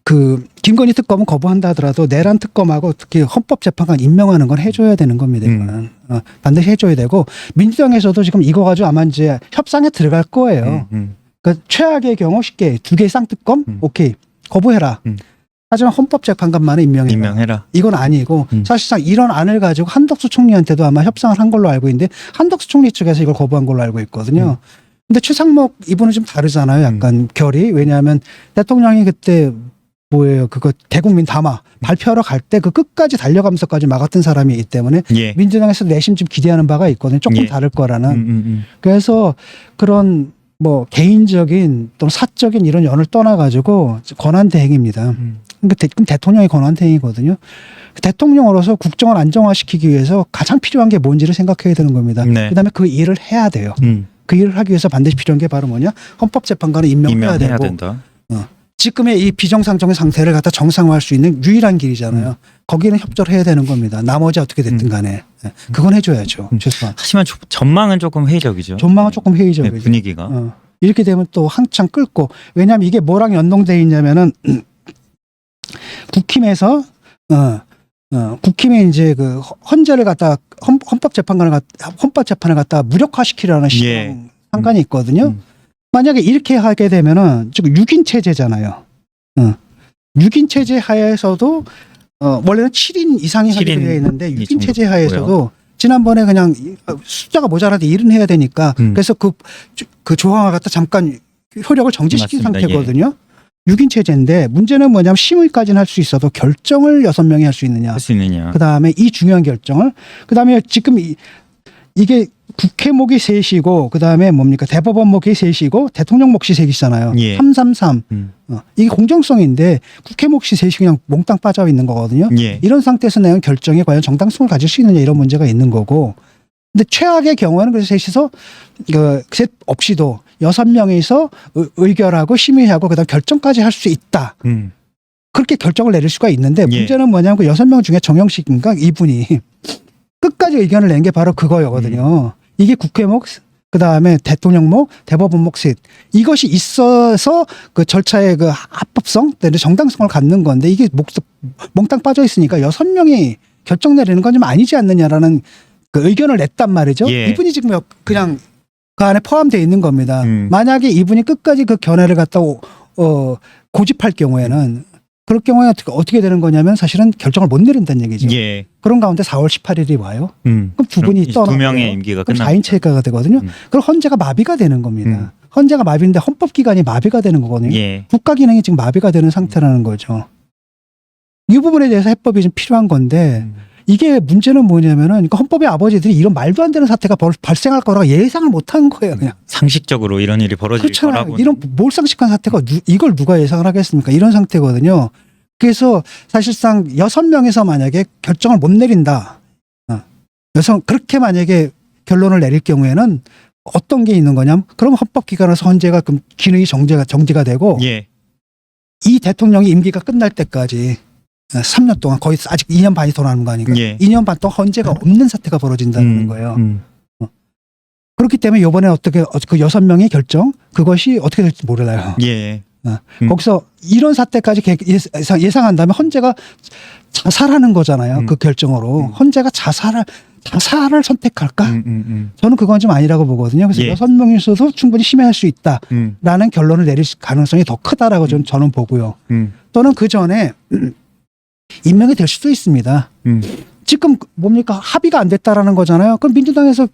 그 김건희 특검은 거부한다 하더라도 내란 특검하고 특히 헌법재판관 임명하는 건 해줘야 되는 겁니다. 이거는 반드시 해줘야 되고 민주당에서도 지금 이거 가지고 아마 이제 협상에 들어갈 거예요. 그러니까 최악의 경우 쉽게 2개 쌍특검 오케이 거부해라. 하지만 헌법재판관만은 임명해라. 이건 아니고 사실상 이런 안을 가지고 한덕수 총리한테도 아마 협상을 한 걸로 알고 있는데 한덕수 총리 측에서 이걸 거부한 걸로 알고 있거든요. 근데 최상목 이분은 좀 다르잖아요. 약간 결이. 왜냐하면 대통령이 그때 뭐예요? 그거 대국민 담화 발표하러 갈 때 그 끝까지 달려가면서까지 막았던 사람이기 때문에 예. 민주당에서 내심 좀 기대하는 바가 있거든요. 조금 예. 다를 거라는. 그래서 그런 뭐 개인적인 또는 사적인 이런 연을 떠나가지고 권한대행입니다. 그러니까 그럼 대통령이 권한대행이거든요. 대통령으로서 국정을 안정화시키기 위해서 가장 필요한 게 뭔지를 생각해야 되는 겁니다. 네. 그다음에 그 일을 해야 돼요. 그 일을 하기 위해서 반드시 필요한 게 바로 뭐냐? 헌법재판관을 임명해야 되고 된다. 지금의 이 비정상적인 상태를 갖다 정상화할 수 있는 유일한 길이잖아요. 거기는 협조를 해야 되는 겁니다. 나머지 어떻게 됐든 간에. 그건 해줘야죠. 최소한. 하지만 전망은 조금 회의적이죠. 전망은 조금 회의적이죠. 네, 분위기가. 이렇게 되면 또 한참 끓고 왜냐하면 이게 뭐랑 연동돼 있냐면은 국힘에서 국힘에 이제 그 헌재를 갖다 헌법재판을 갖다 무력화시키려는 시행 상관이 있거든요. 만약에 이렇게 하게 되면은 지금 6인 체제잖아요. 6인 체제 하에서도 원래는 7인 이상이 하게 되어 있는데 6인 체제 하에서도 지난번에 그냥 숫자가 모자라도 1은 해야 되니까 그래서 그 조항을 갖다 잠깐 효력을 정지시킨 맞습니다. 상태거든요. 6인 체제인데 문제는 뭐냐면 심의까지는 할 수 있어도 결정을 6명이 할 수 있느냐. 할 수 있느냐. 그다음에 이 중요한 결정을 그다음에 지금 이게 국회 목이 셋이고 그다음에 뭡니까 대법원 목이 셋이고 대통령 몫이 셋이잖아요. 예. 333. 이게 공정성인데 국회 몫이 셋이 그냥 몽땅 빠져 있는 거거든요. 예. 이런 상태에서 내는 결정에 과연 정당성을 가질 수 있느냐 이런 문제가 있는 거고. 근데 최악의 경우에는 그래서 셋이서 셋 없이도 6명이서 의결하고 심의하고 그다음 결정까지 할 수 있다. 그렇게 결정을 내릴 수가 있는데 문제는 뭐냐면 그 6명 중에 정영식인가 이분이 끝까지 의견을 낸 게 바로 그거였거든요. 이게 국회 목, 그 다음에 대통령 목, 대법원 목 셋. 이것이 있어서 그 절차의 그 합법성, 정당성을 갖는 건데 이게 몽땅 빠져 있으니까 6명이 결정 내리는 건 좀 아니지 않느냐라는 그 의견을 냈단 말이죠. 예. 이분이 지금 그냥 그 안에 포함되어 있는 겁니다. 만약에 이분이 끝까지 그 견해를 갖다 고집할 경우에는 그럴 경우에 어떻게 되는 거냐면 사실은 결정을 못 내린다는 얘기죠. 예. 그런 가운데 4월 18일이 와요. 그럼 두 분이 떠나고 2명의 임기가 그럼 끝납니다. 4인 체제가 되거든요. 그럼 헌재가 마비가 되는 겁니다. 헌재가 마비인데 헌법기관이 마비가 되는 거거든요. 예. 국가 기능이 지금 마비가 되는 상태라는 거죠. 이 부분에 대해서 해법이 좀 필요한 건데 이게 문제는 뭐냐면은 그러니까 헌법의 아버지들이 이런 말도 안 되는 사태가 발생할 거라고 예상을 못 한 거예요. 그냥. 상식적으로 이런 일이 벌어질 그렇잖아요. 거라고. 이런 몰상식한 사태가 이걸 누가 예상을 하겠습니까? 이런 상태거든요. 그래서 사실상 6명에서 만약에 결정을 못 내린다. 그렇게 만약에 결론을 내릴 경우에는 어떤 게 있는 거냐면 그럼 헌법기관에서 헌재가 그럼 기능이 정지가 되고 예. 이 대통령이 임기가 끝날 때까지 3년 동안 거의 아직 2년 반이 더 남은 거 아닌가. 예. 2년 반 동안 헌재가 없는 사태가 벌어진다는 거예요. 그렇기 때문에 이번에 어떻게 그 6명의 결정 그것이 어떻게 될지 몰라요. 예. 거기서 이런 사태까지 예상한다면 헌재가 자살하는 거잖아요. 그 결정으로. 헌재가 자살을 선택할까? 저는 그건 좀 아니라고 보거든요. 그래서 예. 6명에서도 충분히 심의할 수 있다라는 결론을 내릴 가능성이 더 크다라고 저는 보고요. 또는 그 전에 임명이 될 수도 있습니다. 지금 뭡니까? 합의가 안 됐다라는 거잖아요. 그럼 민주당에서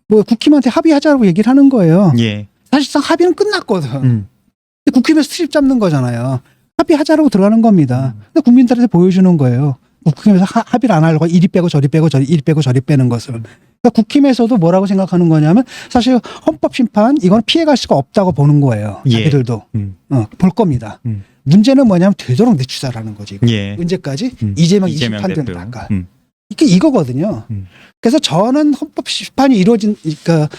국힘한테 합의하자고 얘기를 하는 거예요. 예. 사실상 합의는 끝났거든. 국힘에서 트집 잡는 거잖아요. 합의하자라고 들어가는 겁니다. 근데 국민들한테 보여주는 거예요. 국힘에서 합의를 안 하려고 이리 빼고 저리 빼고 이리 빼고 저리 빼는 것을. 그러니까 국힘에서도 뭐라고 생각하는 거냐면 사실 헌법 심판 이건 피해갈 수가 없다고 보는 거예요. 예. 자기들도 볼 겁니다. 음. 문제는 뭐냐면 되도록 늦추자라는 거지. 이거. 예. 언제까지? 이재명 심판되는 대표. 날까? 이게 이거거든요. 그래서 저는 헌법 심판이 이루어진, 그러니까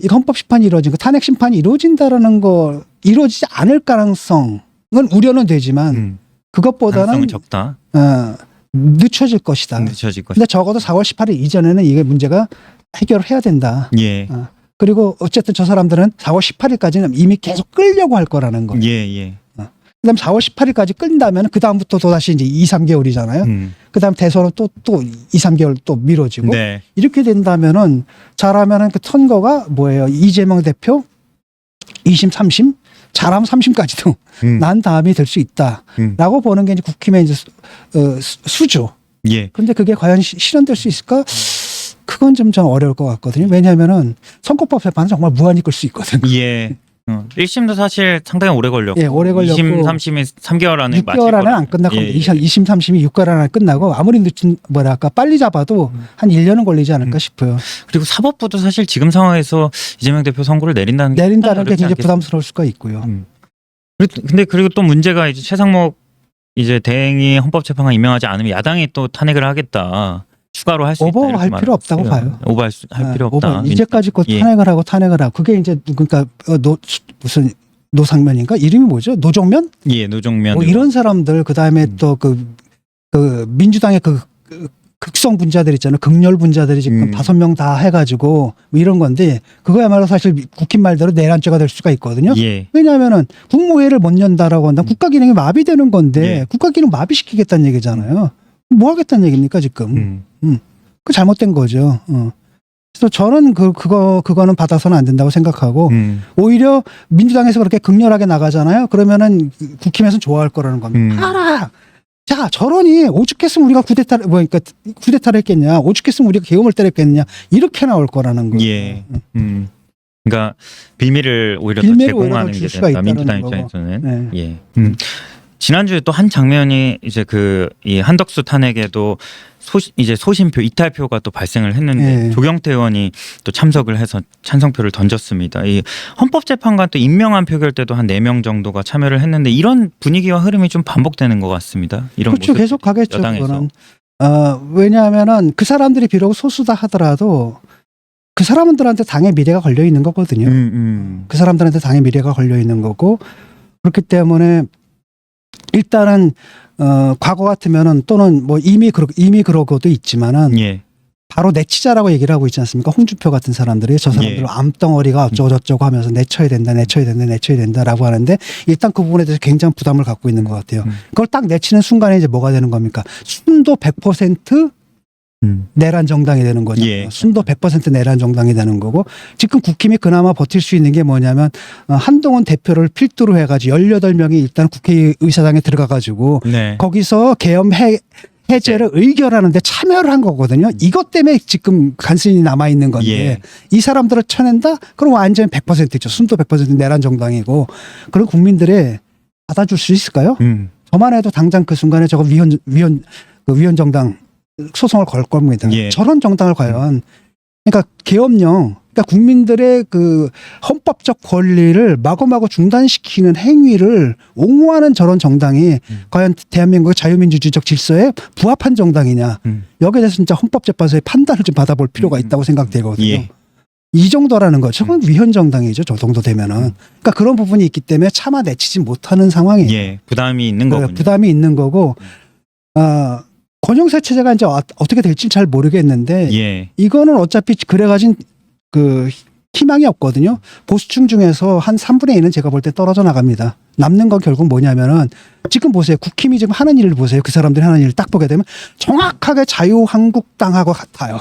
이 헌법 심판이 이루어진 거, 탄핵 심판이 이루어진다라는 거 이루어지지 않을 가능성은 우려는 되지만 그것보다는 가능성은 적다. 늦춰질 것이다. 늦춰질 것이다. 근데 적어도 4월 18일 이전에는 이게 문제가 해결을 해야 된다. 예. 그리고 어쨌든 저 사람들은 4월 18일까지는 이미 계속 끌려고 할 거라는 거예요. 예. 그다음 4월 18일까지 끌린다면 그 다음부터 또 다시 이제 2, 3개월이잖아요. 그다음 대선은 또 2, 3개월 또 미뤄지고 네. 이렇게 된다면은 잘하면은 그 선거가 뭐예요? 이재명 대표 2심, 3심, 잘하면 3심까지도 난 다음이 될 수 있다라고 보는 게 이제 국힘의 이제 수죠. 예. 그런데 그게 과연 실현될 수 있을까? 그건 좀 어려울 것 같거든요. 왜냐하면은 선거법 재판은 정말 무한히 끌 수 있거든요. 예. 1심도 사실 상당히 오래 걸렸고, 예, 오래 걸렸고 2심, 3심이 3개월 안에 6개월 안에 안 끝날 겁니다. 예. 2심, 3심이 6개월 안에 끝나고 아무리 늦춘 뭐랄까 빨리 잡아도 한 1년은 걸리지 않을까 싶어요. 그리고 사법부도 사실 지금 상황에서 이재명 대표 선고를 내린다는 게 굉장히 부담스러울 수가 있고요. 근데 그리고 또 문제가 이제 최상목 이제 대행이 헌법재판관 임명하지 않으면 야당이 또 탄핵을 하겠다. 추가로 할 수 있다. 오버할 필요 없다고 봐요. 오버할 필요 없다. 이제까지 곧 예. 탄핵을 하고 그게 이제 그러니까 무슨 노상면인가 이름이 뭐죠? 노정면? 예, 노정면. 뭐 이런 사람들 그다음에 또 그 민주당의 그 극성 분자들 있잖아요. 극렬 분자들이 지금 5명 다 해가지고 뭐 이런 건데 그거야말로 사실 국힘 말대로 내란죄가 될 수가 있거든요. 예. 왜냐하면은 국무회의를 못 연다라고 한다면 국가 기능이 마비되는 건데 예. 국가 기능 마비시키겠다는 얘기잖아요. 뭐 하겠다는 얘기입니까 지금? 그 잘못된 거죠. 그래서 저는 그거는 받아서는 안 된다고 생각하고 오히려 민주당에서 그렇게 극렬하게 나가잖아요. 그러면은 국힘에서는 좋아할 거라는 겁니다. 알아. 자, 저러니 오죽했으면 우리가 쿠데타를 했겠냐. 오죽했으면 우리가 계엄을 때렸겠냐. 이렇게 나올 거라는 거예요. 예. 그러니까 빌미를 오히려 더 제공하는 게 된다. 민주당 입장에서는. 네. 예. 지난주에 또 한 장면이 이제 이 한덕수 탄핵에도 이제 소신표 이탈표가 또 발생을 했는데 조경태 의원이 또 참석을 해서 찬성표를 던졌습니다. 이 헌법재판관 또 임명안 표결 때도 한 4명 정도가 참여를 했는데 이런 분위기와 흐름이 좀 반복되는 것 같습니다. 이런 그렇죠. 계속 가겠죠. 그거는. 왜냐하면은 그 사람들이 비록 소수다 하더라도 그 사람들한테 당의 미래가 걸려 있는 거거든요. 그 사람들한테 당의 미래가 걸려 있는 거고 그렇기 때문에 일단은 과거 같으면은 또는 뭐 이미 그러고도 있지만은 예. 바로 내치자라고 얘기를 하고 있지 않습니까? 홍준표 같은 사람들이 저 사람들 암덩어리가 어쩌고 저쩌고 하면서 내쳐야 된다라고 하는데 일단 그 부분에 대해서 굉장히 부담을 갖고 있는 것 같아요. 그걸 딱 내치는 순간에 이제 뭐가 되는 겁니까? 순도 100% 내란 정당이 되는 거죠. 예. 순도 100% 내란 정당이 되는 거고 지금 국힘이 그나마 버틸 수 있는 게 뭐냐면 한동훈 대표를 필두로 해가지고 18명이 일단 국회의사당에 들어가가지고 네. 거기서 계엄 해제를 의결하는데 참여를 한 거거든요. 이것 때문에 지금 간신히 남아있는 건데 예. 이 사람들을 쳐낸다? 그럼 완전히 100%죠. 순도 100% 내란 정당이고 그런 국민들이 받아줄 수 있을까요? 저만 해도 당장 그 순간에 저거 위헌 정당 소송을 걸 겁니다. 예. 저런 정당을 과연 그러니까 계엄령 그러니까 국민들의 그 헌법적 권리를 마구마구 중단시키는 행위를 옹호하는 저런 정당이 과연 대한민국의 자유민주주의적 질서에 부합한 정당이냐. 여기에 대해서 진짜 헌법재판소의 판단을 좀 받아볼 필요가 있다고 생각되거든요. 예. 이 정도라는 거죠. 저건 위헌 정당이죠. 저 정도 되면은. 그러니까 그런 부분이 있기 때문에 차마 내치지 못하는 상황이에요. 예. 부담이 있는 거군요. 부담이 있는 거고 권영세 체제가 이제 어떻게 될지 잘 모르겠는데 예. 이거는 어차피 그래가진 그 희망이 없거든요. 보수층 중에서 한 3분의 1은 제가 볼 때 떨어져 나갑니다. 남는 건 결국 뭐냐면은 지금 보세요. 국힘이 지금 하는 일을 보세요. 그 사람들이 하는 일을 딱 보게 되면 정확하게 자유한국당하고 같아요.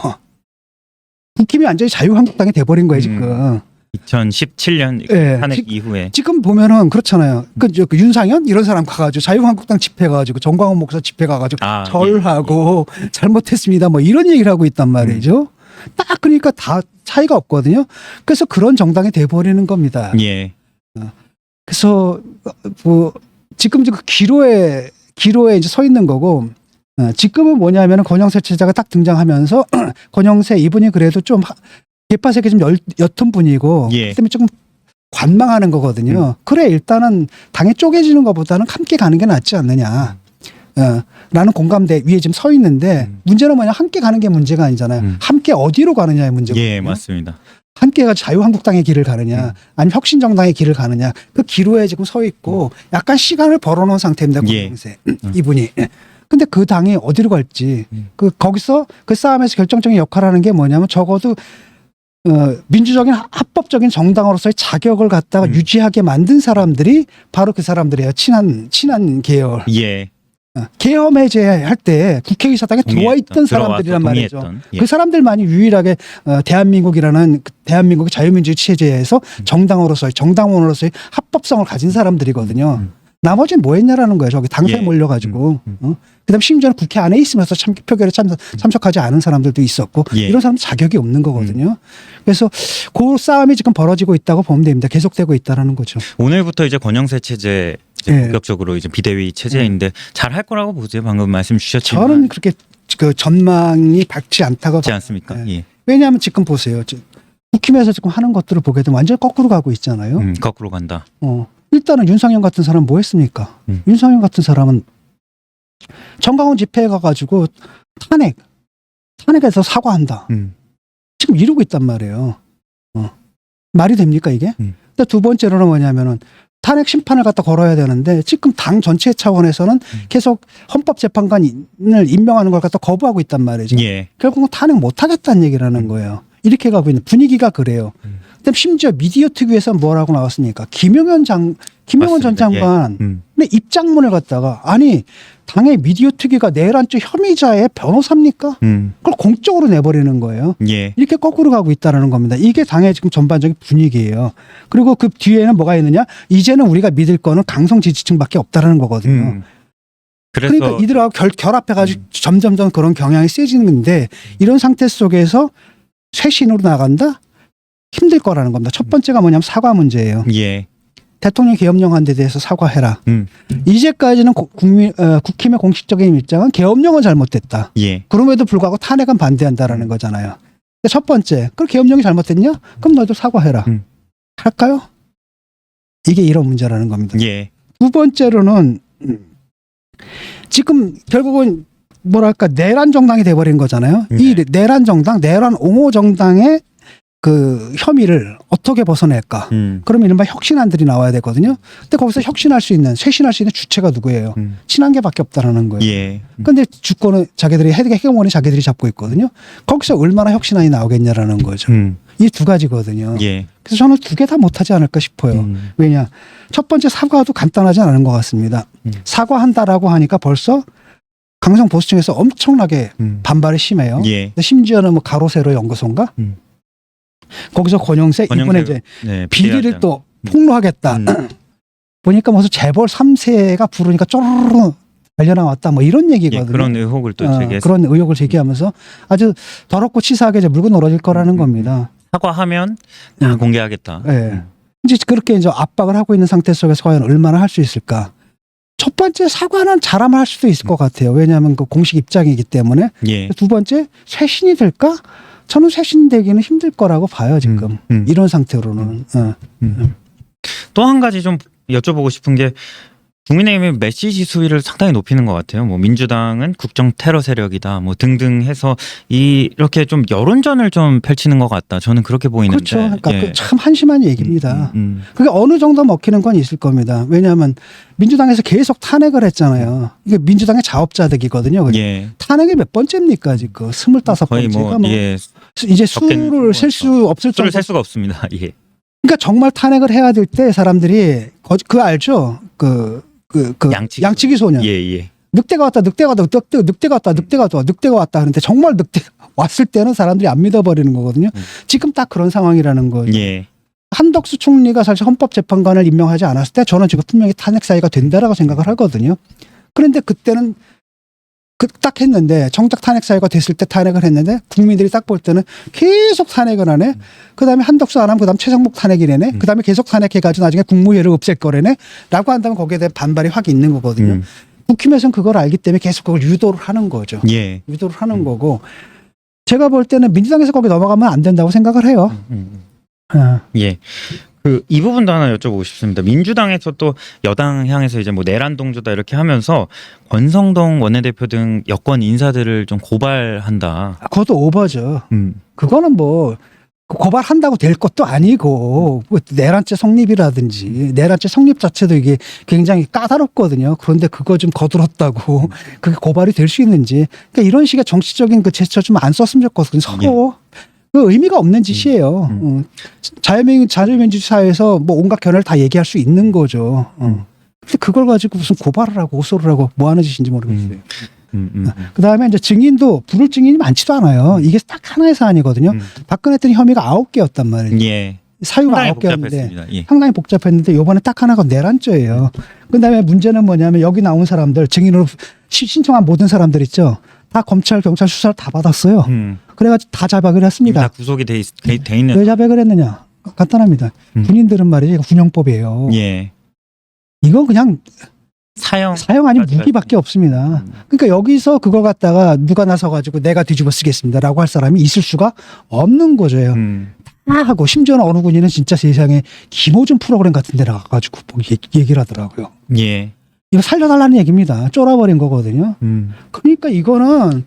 국힘이 완전히 자유한국당이 돼버린 거예요 지금. 2017년 예, 탄핵 이후에 지금 보면은 그렇잖아요. 그 윤상현 이런 사람 가가지고 자유한국당 집회 가가지고 정광훈 목사 집회 가가지고 절하고 잘못했습니다. 뭐 이런 얘기를 하고 있단 말이죠. 딱 그러니까 다 차이가 없거든요. 그래서 그런 정당이 돼버리는 겁니다. 예. 그래서 뭐 지금 그 기로에 이제 서 있는 거고 지금은 뭐냐면은 권영세 체제가 딱 등장하면서 권영세 이분이 그래도 좀 개파색이 좀 옅은 분이고 예. 그때문에 조금 관망하는 거거든요. 그래 일단은 당에 쪼개지는 것보다는 함께 가는 게 낫지 않느냐. 라는 공감대 위에 지금 서 있는데 문제는 뭐냐 함께 가는 게 문제가 아니잖아요. 함께 어디로 가느냐의 문제거든요. 예, 맞습니다. 함께가 자유한국당의 길을 가느냐 아니면 혁신정당의 길을 가느냐 그 기로에 지금 서 있고 약간 시간을 벌어놓은 상태입니다. 권영세 이분이. 근데 그 당이 어디로 갈지 거기서 그 싸움에서 결정적인 역할을 하는 게 뭐냐면 적어도 민주적인 합법적인 정당으로서의 자격을 갖다가 유지하게 만든 사람들이 바로 그 사람들이에요. 친한 계열. 예. 계엄 해제할 때 국회의사당에 들어와 있던 사람들이란 말이죠. 예. 그 사람들만이 유일하게 대한민국이라는 대한민국의 자유민주주의 체제에서 정당으로서의 정당원으로서의 합법성을 가진 사람들이거든요. 나머지는 뭐 했냐라는 거예요. 저기 당사에 몰려가지고. 그다음 심지어는 국회 안에 있으면서 표결에 참석하지 않은 사람들도 있었고 이런 사람은 자격이 없는 거거든요. 그래서 그 싸움이 지금 벌어지고 있다고 보면 됩니다. 계속되고 있다라는 거죠. 오늘부터 이제 권영세 체제 본격적으로 이제 비대위 체제인데 잘 할 거라고 보세요. 방금 말씀 주셨지만 저는 그렇게 그 전망이 밝지 않다고 그렇지 않습니까? 예. 왜냐하면 지금 보세요. 국힘에서 지금 하는 것들을 보게 되면 완전 거꾸로 가고 있잖아요. 거꾸로 간다. 일단은 윤상현 같은 사람 뭐 했습니까? 윤상현 같은 사람은 정강원 집회에 가가지고 탄핵에서 사과한다. 지금 이러고 있단 말이에요. 말이 됩니까 이게? 근데 두 번째로는 뭐냐면은 탄핵 심판을 갖다 걸어야 되는데 지금 당 전체 차원에서는 계속 헌법재판관을 임명하는 걸 갖다 거부하고 있단 말이죠. 예. 결국은 탄핵 못하겠다는 얘기라는 거예요. 이렇게 가고 있는 분위기가 그래요. 그다음 심지어 미디어 특위에서 뭐라고 나왔습니까? 김용현 전 장관의 입장문을 갖다가 아니 당의 미디어 특위가 내란죄 혐의자의 변호사입니까? 그걸 공적으로 내버리는 거예요. 예. 이렇게 거꾸로 가고 있다는 겁니다. 이게 당의 지금 전반적인 분위기예요. 그리고 그 뒤에는 뭐가 있느냐? 이제는 우리가 믿을 거는 강성 지지층밖에 없다라는 거거든요. 그러니까 이들하고 결합해가지고 점점점 그런 경향이 세지는데 이런 상태 속에서 쇄신으로 나간다? 힘들 거라는 겁니다. 첫 번째가 뭐냐면 사과 문제예요. 예. 대통령 계엄령안에 대해서 사과해라. 이제까지는 국힘의 공식적인 입장은 계엄령은 잘못됐다. 예. 그럼에도 불구하고 탄핵은 반대한다라는 거잖아요. 첫 번째, 그럼 계엄령이 잘못됐냐? 그럼 너도 사과해라. 할까요? 이게 이런 문제라는 겁니다. 예. 두 번째로는 지금 결국은 뭐랄까 내란 정당이 돼버린 거잖아요. 이 내란 정당, 내란 옹호 정당의 그 혐의를 어떻게 벗어낼까? 그럼 이른바 혁신안들이 나와야 되거든요. 근데 거기서 혁신할 수 있는, 쇄신할 수 있는 주체가 누구예요? 친한계밖에 없다라는 거예요. 예. 근데 주권은 자기들이 해경원이 자기들이 잡고 있거든요. 거기서 얼마나 혁신안이 나오겠냐라는 거죠. 이 두 가지거든요. 예. 그래서 저는 두 개 다 못하지 않을까 싶어요. 왜냐? 첫 번째 사과도 간단하지 않은 것 같습니다. 사과한다라고 하니까 벌써 강성 보수층에서 엄청나게 반발이 심해요. 예. 근데 심지어는 뭐 가로세로 연구소인가? 거기서 권영세 이번에 이제 비리를 또 폭로하겠다. 보니까 무슨 재벌 3세가 부르니까 쪼르르 달려나왔다. 뭐 이런 얘기거든요. 예, 그런 의혹을 또 제기했어요. 그런 의혹을 제기하면서 아주 더럽고 치사하게 이제 물고 늘어질 거라는 겁니다. 사과하면 공개하겠다. 네. 이제 그렇게 이제 압박을 하고 있는 상태 속에서 과연 얼마나 할 수 있을까? 첫 번째 사과는 잘하면 할 수도 있을 것 같아요. 왜냐하면 그 공식 입장이기 때문에. 예. 두 번째 쇄신이 될까? 저는 쇄신되기는 힘들 거라고 봐요 지금. 이런 상태로는. 또 한 가지 좀 여쭤보고 싶은 게 국민의힘의 메시지 수위를 상당히 높이는 것 같아요. 뭐 민주당은 국정 테러 세력이다, 뭐 등등 해서 이렇게 좀 여론전을 좀 펼치는 것 같다. 저는 그렇게 보이는데. 그렇죠. 그러니까 예. 참 한심한 얘기입니다. 그게 어느 정도 먹히는 건 있을 겁니다. 왜냐하면 민주당에서 계속 탄핵을 했잖아요. 이게 민주당의 자업자득이거든요. 예. 탄핵이 몇 번째입니까 지금? 25번째가 거의 뭐, 예. 이제 수를 셀 수 없을 정도. 수를 셀 수가 없습니다. 예. 그러니까 정말 탄핵을 해야 될 때 사람들이 그 알죠? 양치기 소년. 예. 늑대가 왔다 하는데 정말 늑대 왔을 때는 사람들이 안 믿어버리는 거거든요. 지금 딱 그런 상황이라는 거죠. 예. 한덕수 총리가 사실 헌법재판관을 임명하지 않았을 때 저는 지금 분명히 탄핵 사유가 된다라고 생각을 하거든요. 그런데 그때는 딱 했는데 정작 탄핵 사유가 됐을 때 탄핵을 했는데 국민들이 딱 볼 때는 계속 탄핵을 하네. 그다음에 한덕수 안 하면 그다음 최상목 탄핵이래네. 그다음에 계속 탄핵해가지고 나중에 국무회의를 없앨 거래네. 라고 한다면 거기에 대한 반발이 확 있는 거거든요. 국힘에서는 그걸 알기 때문에 계속 그걸 유도를 하는 거죠. 예. 유도를 하는 거고 제가 볼 때는 민주당에서 거기 넘어가면 안 된다고 생각을 해요. 예. 이 부분도 하나 여쭤보고 싶습니다. 민주당에서 또 여당 향해서 이제 뭐 내란 동조다 이렇게 하면서 권성동 원내대표 등 여권 인사들을 좀 고발한다. 그것도 오버죠. 그거는 뭐 고발한다고 될 것도 아니고 뭐 내란죄 성립이라든지 내란죄 성립 자체도 이게 굉장히 까다롭거든요. 그런데 그거 좀 거들었다고 그게 고발이 될 수 있는지 그러니까 이런 식의 정치적인 그 제스처 좀 안 썼으면 좋겠거든요. 서로 그 의미가 없는 짓이에요. 자유민주주의 사회에서 뭐 온갖 견해를 다 얘기할 수 있는 거죠. 근데 그걸 가지고 무슨 고발을 하고 고소를 하고 뭐 하는 짓인지 모르겠어요. 그다음에 이제 증인도 부를 증인이 많지도 않아요. 이게 딱 하나의 사안이거든요. 박근혜 때는 혐의가 9개였단 말이에요. 예. 사유가 상당히 9개였는데 예. 상당히 복잡했는데 요번에 딱 하나가 내란죄예요. 그다음에 문제는 뭐냐면 여기 나온 사람들 증인으로 신청한 모든 사람들 있죠. 다 검찰 경찰 수사를 다 받았어요. 그래가지고 다 자백을 했습니다. 다 구속이 돼 있는. 왜 자백을 했느냐? 간단합니다. 군인들은 말이지 군형법이에요. 예. 이건 그냥 사형 아니면 무기밖에 없습니다. 그러니까 여기서 그걸 갖다가 누가 나서가지고 내가 뒤집어 쓰겠습니다라고 할 사람이 있을 수가 없는 거죠. 다 하고 심지어는 어느 군인은 진짜 세상에 김호준 프로그램 같은 데 나가가지고 얘기를 하더라고요. 예. 이거 살려달라는 얘기입니다. 쫄아버린 거거든요. 그러니까 이거는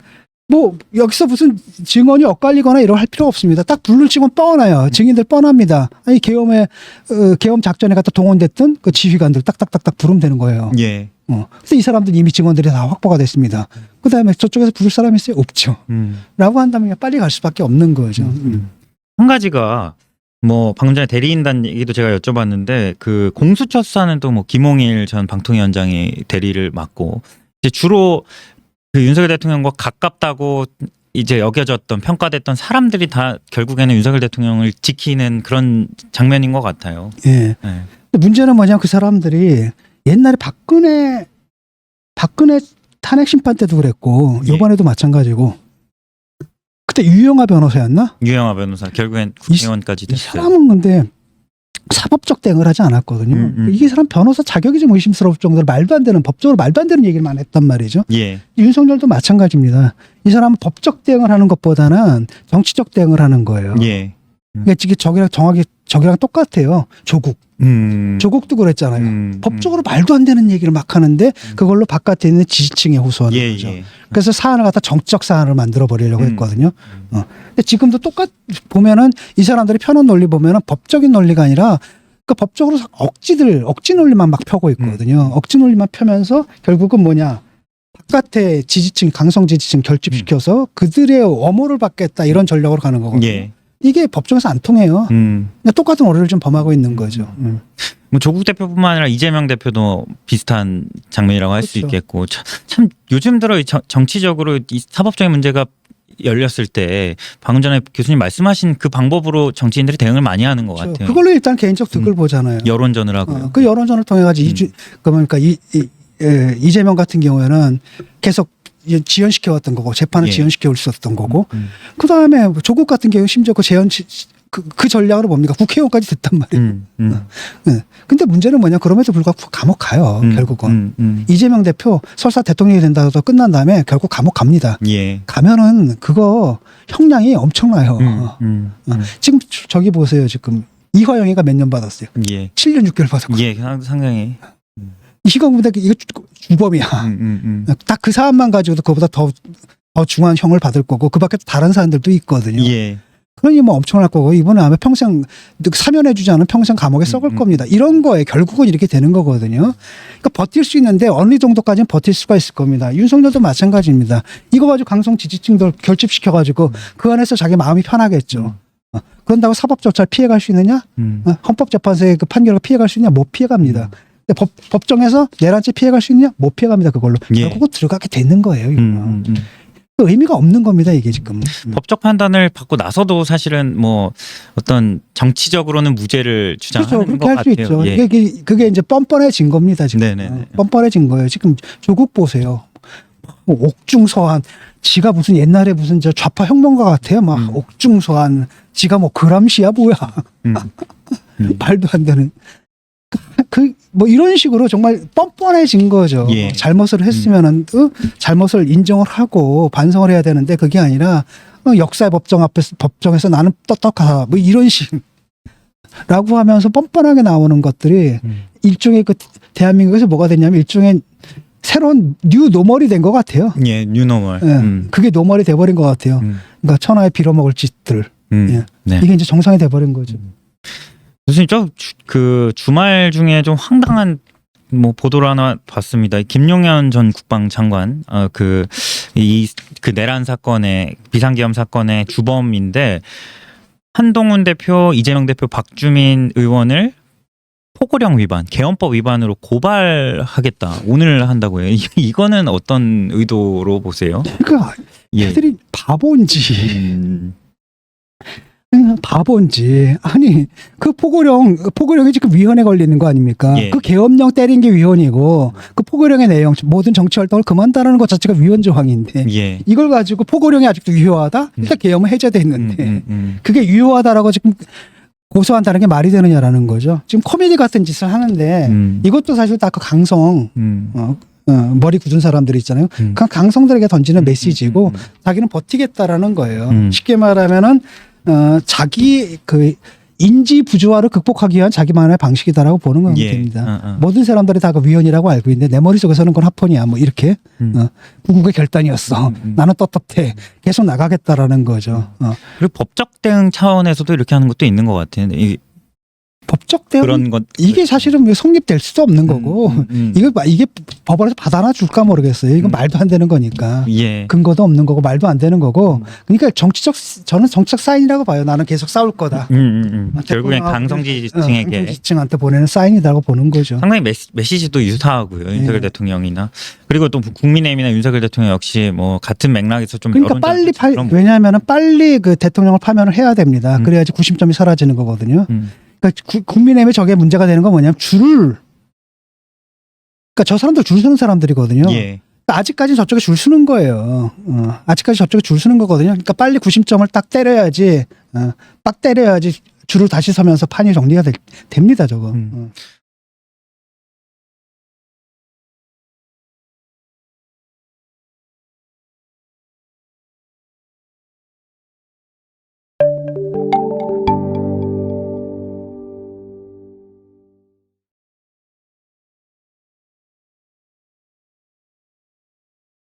뭐 여기서 무슨 증언이 엇갈리거나 이럴 할 필요 없습니다. 딱 부를 증언 뻔해요. 증인들 뻔합니다. 아니 계엄 작전에 갖다 동원됐던 그 지휘관들 딱딱딱딱 부르면 되는 거예요. 예. 그래서 이 사람들 이미 증언들이 다 확보가 됐습니다. 그다음에 저쪽에서 부를 사람이 있어요? 없죠. 라고 한다면 빨리 갈 수밖에 없는 거죠. 한 가지가 뭐 방금 전에 대리인단 얘기도 제가 여쭤봤는데 그 공수처 수사는 또 뭐 김홍일 전 방통위원장이 대리를 맡고 이제 주로 그 윤석열 대통령과 가깝다고 이제 여겨졌던 평가됐던 사람들이 다 결국에는 윤석열 대통령을 지키는 그런 장면인 것 같아요. 예. 네. 문제는 뭐냐면 그 사람들이 옛날에 박근혜 탄핵 심판 때도 그랬고 이번에도 마찬가지고 그때 유영하 변호사였나? 유영하 변호사 결국엔 국회의원까지 이 됐어요. 사람은 근데 사법적 대응을 하지 않았거든요. 이게 사람 변호사 자격이 좀 의심스러울 정도로 말도 안 되는 법적으로 말도 안 되는 얘기를만 했단 말이죠. 예. 윤석열도 마찬가지입니다. 이 사람은 법적 대응을 하는 것보다는 정치적 대응을 하는 거예요. 예. 그러니까 저기랑 똑같아요. 조국도 그랬잖아요. 법적으로 말도 안 되는 얘기를 막 하는데 그걸로 바깥에 있는 지지층에 호소하는 거죠. 예. 그래서 사안을 갖다 정치적 사안을 만들어 버리려고 했거든요. 근데 지금도 보면은 이 사람들이 펴놓은 논리 보면은 법적인 논리가 아니라 그 법적으로 억지 논리만 막 펴고 있거든요. 억지 논리만 펴면서 결국은 뭐냐. 바깥에 지지층, 강성 지지층 결집시켜서 그들의 엄호를 받겠다 이런 전략으로 가는 거거든요. 예. 이게 법정에서 안 통해요. 똑같은 오류를 좀 범하고 있는 거죠. 뭐 조국 대표뿐만 아니라 이재명 대표도 비슷한 장면이라고 할 수 그렇죠. 있겠고 참 요즘 들어 정치적으로 이 사법적인 문제가 열렸을 때 방금 전에 교수님 말씀하신 그 방법으로 정치인들이 대응을 많이 하는 것 그렇죠. 같아요. 그걸로 일단 개인적 득을 보잖아요. 여론전을 하고요. 그 여론전을 통해 가지고 그러니까 이재명 같은 경우에는 계속 지연시켜왔던 거고 재판을 예. 지연시켜 올 수 있었던 거고 그 다음에 조국 같은 경우 심지어 그 그 전략으로 뭡니까 국회의원까지 됐단 말이에요. 근데 문제는 뭐냐 그럼에도 불구하고 감옥 가요 결국은 이재명 대표 설사 대통령이 된다고 해서 끝난 다음에 결국 감옥 갑니다. 예. 가면은 그거 형량이 엄청나요. 지금 저기 보세요 지금 이화영이가 몇 년 받았어요. 예. 7년 6개월 받았고. 예. 상당히. 이거보다 이거 주범이야. 딱 그 사안만 가지고도 그보다 더 중한 형을 받을 거고 그 밖에 다른 사람들도 있거든요. 예. 그러니 뭐 엄청날 거고 이번에 아마 평생 사면해주지 않으면 평생 감옥에 썩을 겁니다. 이런 거에 결국은 이렇게 되는 거거든요. 그러니까 버틸 수 있는데 어느 정도까지는 버틸 수가 있을 겁니다. 윤석열도 마찬가지입니다. 이거 가지고 강성 지지층들 결집시켜가지고 그 안에서 자기 마음이 편하겠죠. 그런다고 사법 절차를 피해갈 수 있느냐? 헌법재판소의 그 판결을 피해갈 수 있느냐? 못 피해갑니다. 근데 법정에서 내란죄 피해갈 수 있냐? 못 피해갑니다. 그걸로. 예. 결국은 들어가게 되는 거예요. 의미가 없는 겁니다. 이게 지금. 법적 판단을 받고 나서도 사실은 뭐 어떤 정치적으로는 무죄를 주장하는 그렇죠. 것 그렇게 할 수 같아요. 있죠. 예. 그게 이제 뻔뻔해진 겁니다. 지금. 네네네. 뻔뻔해진 거예요. 지금 조국 보세요. 뭐 옥중서한 지가 무슨 옛날에 무슨 저 좌파 혁명가 같아요. 막 옥중서한 지가 뭐 그람시야 뭐야. 말도 안 되는. 뭐 이런 식으로 정말 뻔뻔해진 거죠. 예. 잘못을 했으면은 잘못을 인정을 하고 반성을 해야 되는데 그게 아니라 역사의 법정에서 나는 떳떳하다 뭐 이런 식라고 하면서 뻔뻔하게 나오는 것들이 일종의 그 대한민국에서 뭐가 됐냐면 일종의 새로운 뉴 노멀이 된 것 같아요. 예, 뉴노멀. 예. 그게 노멀이 돼버린 것 같아요. 그러니까 천하에 빌어먹을 짓들. 예. 네. 이게 이제 정상이 돼버린 거죠. 교수님, 그 주말 중에 좀 황당한 뭐 보도를 하나 봤습니다. 김용현 전 국방장관, 그 내란 사건의 비상계엄 사건의 주범인데 한동훈 대표, 이재명 대표, 박주민 의원을 포고령 위반, 계엄법 위반으로 고발하겠다. 오늘 한다고 해요. 이거는 어떤 의도로 보세요? 그러니까 애들이 바본지. 바본지. 아니 그 포고령이 지금 위헌에 걸리는 거 아닙니까? 예. 그 계엄령 때린 게 위헌이고 그 포고령의 내용 모든 정치 활동을 그만다라는 것 자체가 위헌 조항인데 예. 이걸 가지고 포고령이 아직도 유효하다? 일단 계엄은 해제돼 있는데 그게 유효하다라고 지금 고소한다는 게 말이 되느냐라는 거죠. 지금 코미디 같은 짓을 하는데 이것도 사실 다 그 강성 머리 굳은 사람들 있잖아요. 그 강성들에게 던지는 메시지고 자기는 버티겠다라는 거예요. 쉽게 말하면은 자기 그 인지 부조화를 극복하기 위한 자기만의 방식이다라고 보는 건 됩니다. 모든 사람들이 다 그 위헌이라고 알고 있는데 내 머릿속에서는 그건 합헌이야. 뭐 이렇게 구국의 결단이었어. 나는 떳떳해. 계속 나가겠다라는 거죠. 그리고 법적 대응 차원에서도 이렇게 하는 것도 있는 것 같아요. 법적 대응 그런 것 이게 사실은 성립될 수도 없는 거고 이게 법원에서 받아나 줄까 모르겠어요. 이건 말도 안 되는 거니까 예. 근거도 없는 거고 말도 안 되는 거고 그러니까 저는 정치적 사인이라고 봐요. 나는 계속 싸울 거다. 결국엔 강성지층에게 지층한테 보내는 사인이라고 보는 거죠. 상당히 메시지도 유사하고요. 윤석열 대통령이나 그리고 또 국민의힘이나 윤석열 대통령 역시 뭐 같은 맥락에서 좀 그러니까 빨리 왜냐하면은 빨리 그 대통령을 파면을 해야 됩니다. 그래야지 구심점이 사라지는 거거든요. 그러니까 국민의힘에 저게 문제가 되는 건 뭐냐면 그러니까 저 사람들 줄 서는 사람들이거든요. 예. 아직까지 저쪽에 줄 서는 거예요. 아직까지 저쪽에 줄 서는 거거든요. 그러니까 빨리 구심점을 딱 때려야지 줄을 다시 서면서 판이 정리가 됩니다. 저거.